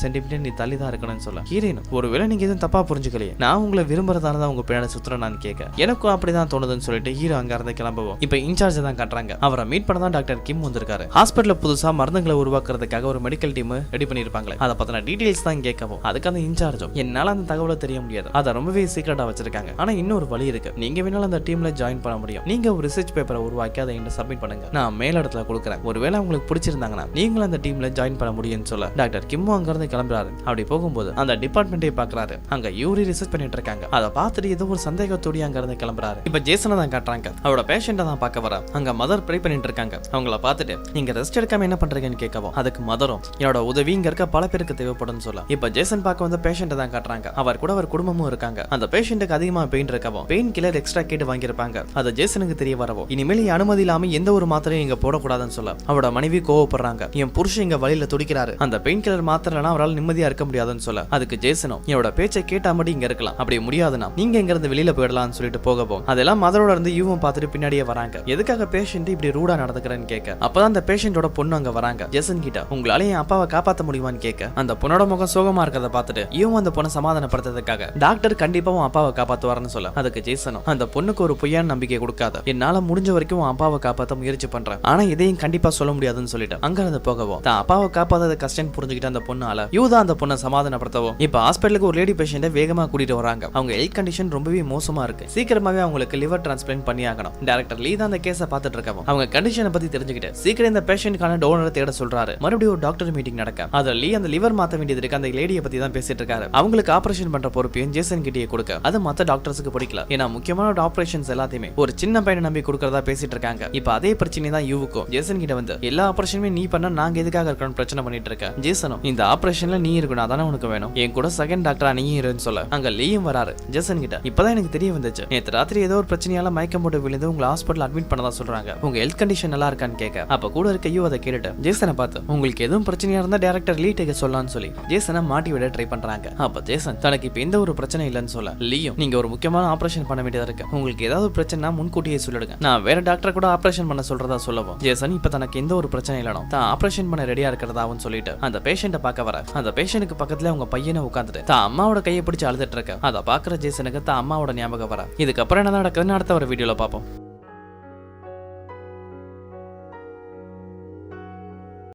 சென்டிமீட்டர் நீ தள்ளி தான் இருக்கணும்னு சொல்ல ஹீரோயினும், ஒருவேளை நீங்க எதுவும் தப்பா புரிஞ்சுக்கலையே, நான் உங்களை விரும்புறதால தான் உங்க பின்னாடி சுத்துறேன் நான் கேட்க எனக்கும் அப்படிதான் தோணுதுன்னு சொல்லிட்டு ஹீரோ அங்க இருந்து கிளம்பவும் இப்ப இன்சார்ஜ் தான் காட்டுறாங்க. அவரை மீட் பண்ண தான் டாக்டர் கிம் வந்திருக்காரு. ஹாஸ்பிட்டல்ல புதுசா மருந்துகளை உருவாக்குறதுக்காக ஒரு மெடிக்கல் டீம் ரெடி பண்ணிருப்பாங்களே, அதை பத்தின டீடைல்ஸ் தான் கேட்கவும் அதுக்கு அந்த இன்சார்ஜும், என்னால அந்த தகவலை தெரிய முடியாது, அதை ரொம்பவே சீக்கிரட்டா வச்சிருக்காங்க, ஆனா இன்னொரு வழி இருக்கு, நீங்க வேணாலும் அந்த டீம்ல ஜாயின் பண்ண முடியும், நீங்க ஒரு ரிசர்ச் பேப்பரை உருவாக்கி அதை என்கிட்ட சப்மிட் பண்ணுங்க, நான் மேல் இடத்துல கொடுக்குறேன், ஒருவேளை உங்களுக்கு பிடிச்சிருந்தாங்கன்னா நீங்களும் அந்த டீம்ல ஜாயின் பண்ண முடியும்னு சொல்ல டாக்டர் கிம் அங்க இருந்து கிளம்புறாரு. அப்படி போகும்போது அந்த டிபார்ட்மெண்ட்டை பாக்குறாரு. அங்க யூரி ரிசர்ச் பண்ணிட்டு இருக்காங்க. அதை பார்த்துட்டு ஏதோ ஒரு சந்தேகத்தோடி அங்க இருந்து கிளம்புறாரு. இப்ப ஜேசனை தான் காட்டுறாங்க. அவரோட பேஷண்ட்டை தான் பார்க்க வர அங்க மதர் ப்ரே பண்ணிட்டு இருக்காங்க. அவங்கள பார்த்துட்டு நீங்க ரெஸ்ட் எடுக்காம என்ன பண்றீங்கன்னு கேட்கவும் அதுக்கு மதரும், என்னோட உதவி இங்க இருக்க பல பேருக்கு தேவைப்படும் சொல்ல இப்ப ஜேசன் பார்க்க வந்த பேஷண்ட்டை தான் காட்டுறாங்க. அவர் கூட அவர் குடும்பமும் இருக்காங்க. அந்த பேஷண்ட்டுக்கு அதிகமா பெயின் இருக்கவும் பெயின் கில்லர் எக்ஸ்ட்ரா கேட்டு வாங்கியிருப்பாங்க. அது ஜேசனுக்கு தெரிய வரவோ இனிமேல் அனுமதி இல்லாம எந்த ஒரு மாத்திரையும் இங்க போடக்கூடாதுன்னு சொல்ல அவரோட மனைவி கோவப்படுறாங்க. என் புருஷன் இங்க வழியில துடிக்கிறாரு, அந்த பெயின் கில்லர் மாத்திரலாம் அவரால் நிம்மதியா இருக்க முடியாதுன்னு சொல்ல அதுக்கு ஜேசனும், என்னோட பேச்சை கேட்டா மட்டும் இங்க இருக்கலாம், அப்படி முடியாதுன்னா நீங்க இங்க இருந்து வெளியில போயிடலாம்னு சொல்லிட்டு போகவும் அதெல்லாம் மதரோட இருந்து யூவும் பார்த்துட்டு பின்னாடியே வராங்க. எதுக்காக பேஷண்ட் இப்படி ரூடா நடந்துக்கிறேன்னு கேட்க அப்பதான் அந்த பேஷண்டோட பொண்ணு அங்க வராங்க. ஜேசன் கிட்ட, உங்களால என் அப்பாவை காப்பாற்ற முடியுமான்னு கேட்க அந்த பொண்ணோட முகம் சோகமா இருக்கிறத பார்த்துட்டு இவன் அந்த பொண்ணை சமாதானப்படுத்துறதுக்காக டாக்டர் கண்டிப்பா உன் அப்பாவை காப்பாத்துவாருன்னு சொல்ல அதுக்கு ஜேசனும், அந்த பொண்ணுக்கு ஒரு பொய்யான நம்பிக்கை கொடுக்காத, என்னால முடிஞ்ச வரைக்கும் உன் அப்பாவை காப்பாற்ற முயற்சி பண்றேன், ஆனா இதையும் கண்டிப்பா சொல்ல முடியாதுன்னு சொல்லிட்டு அங்க இருந்து போகவும் தான் அப்பாவை காப்பாத்தது கஷ்டம் புரிஞ்சுக்கிட்டு அந்த பொண்ணால யூதான் அந்த பொண்ணை சமாதானப்படுத்தவும் இப்ப ஹாஸ்பிட்டலுக்கு ஒரு லேடி பேஷண்ட்டை வேகமா கூட்டிட்டு வராங்க. அவங்க ஹெல்த் கண்டிஷன் ரொம்பவே மோசமா இருக்கு, சீக்கிரமாவே அவங்களுக்கு லிவர் டிரான்ஸ்பிளான்ட் பண்ணி ஆகணும். டைரக்டர் லீ தான் அந்த கேஸை பார்த்துட்டு இருக்கவும் அவங்க கண்டிஷனை பத்தி தெரிஞ்சுக்கிட்டு சீக்கிரம் இந்த பேஷண்ட்கான டோனரை தேட சொல்றாரு. மறுபடியும் ஒரு டாக்டர் மீட்டிங் நடக்க அதுல லீ அந்த லிவர் மாத்த வேண்டியது இருக்கு, அந்த லேடியை பத்தி தான் பேசிட்டு இருக்காரு. அவங்களுக்கு ஆபரேஷன் பண்ற பொறுப்பையும் ஜேசன் கிட்டே கொடுக்க அது மத்த டாக்டர்ஸுக்கு பிடிக்கல, ஏன்னா முக்கியமான ஆபரேஷன்ஸ் எல்லாத்தையுமே ஒரு சின்ன பையனை நம்பி கொடுக்கறதா பேசிட்டு இருக்காங்க. இப்ப அதே பிரச்சனை தான் யூவுக்கும். ஜேசன் கிட்ட வந்து எல்லா ஆபரேஷனுமே நீ பண்ண, நாங்க எதுக்காக இருக்கணும் பிரச்சனை பண்ணிட்டு இருக்க. ஜேசனும், இந்த ஆபரேஷன்ல நீ இருக்கணும், அதானே உனக்கு வேணும், என் கூட செகண்ட் டாக்டரா நீ இருன்னு சொல்ல அங்க லீயும் வராரு. ஜேசன் கிட்ட, இப்பதான் எனக்கு தெரிய வந்துச்சு, நேற்று ராத்திரி ஏதோ ஒரு பிரச்சனையால மயக்கம் போட்டு விழுந்து உங்களை ஹாஸ்பிட்டல் அட்மிட் பண்ணதா சொல்றாங்க, உங்க ஹெல்த் கண்டிஷன் நல்லா இருக்கான்னு கேட்க அப்ப கூட இருக்க யூ அதை கேட்டுட்டு ஜேசனை பார்த்து, உங்களுக்கு எதுவும் பிரச்சனையா இருந்தா டைரக்டர் லீ டேக்க சொல்லலாம்னு சொல்லி ஜேசனை மாட்டி விட ட்ரை பண்றாங்க. அப்ப ஜேசன் தனக்கு இப்ப எந்த ஒரு பிரச்சனை இல்லைன்னு சொல்ல லீயும், நீங்க ஒரு முக்கியமான ஆபரேஷன் பண்ண வேண்டியதா இருக்கு, உங்களுக்கு ஏதாவது பிரச்சனை முன்கூட்டியே சொல்லிடுங்க, நான் வேற டாக்டர் கூட ஆபரேஷன் பண்ண சொல்றதா சொல்லவும் ஜேசன் இப்ப தனக்கு எந்த ஒரு பிரச்சனை இல்லனோ தான் ஆபரேஷன் பண்ண ரெடியா இருக்கிறதாவும் சொல்லிட்டு அந்த பேஷண்ட்டை பார்க்க வர அந்த பேஷண்ட்டுக்கு பக்கத்துல அவங்க பையனை உட்காந்துட்டு தான் அம்மாவோட கையை பிடிச்சு அழுதுட்டு இருக்க அதை பாக்குற ஜேசனுக்கு தான் அம்மாவோட ஞாபகம் வர. இதுக்கப்புறம் என்ன நடக்குதுன்னு அடுத்த ஒரு வீடியோல பார்ப்போம்.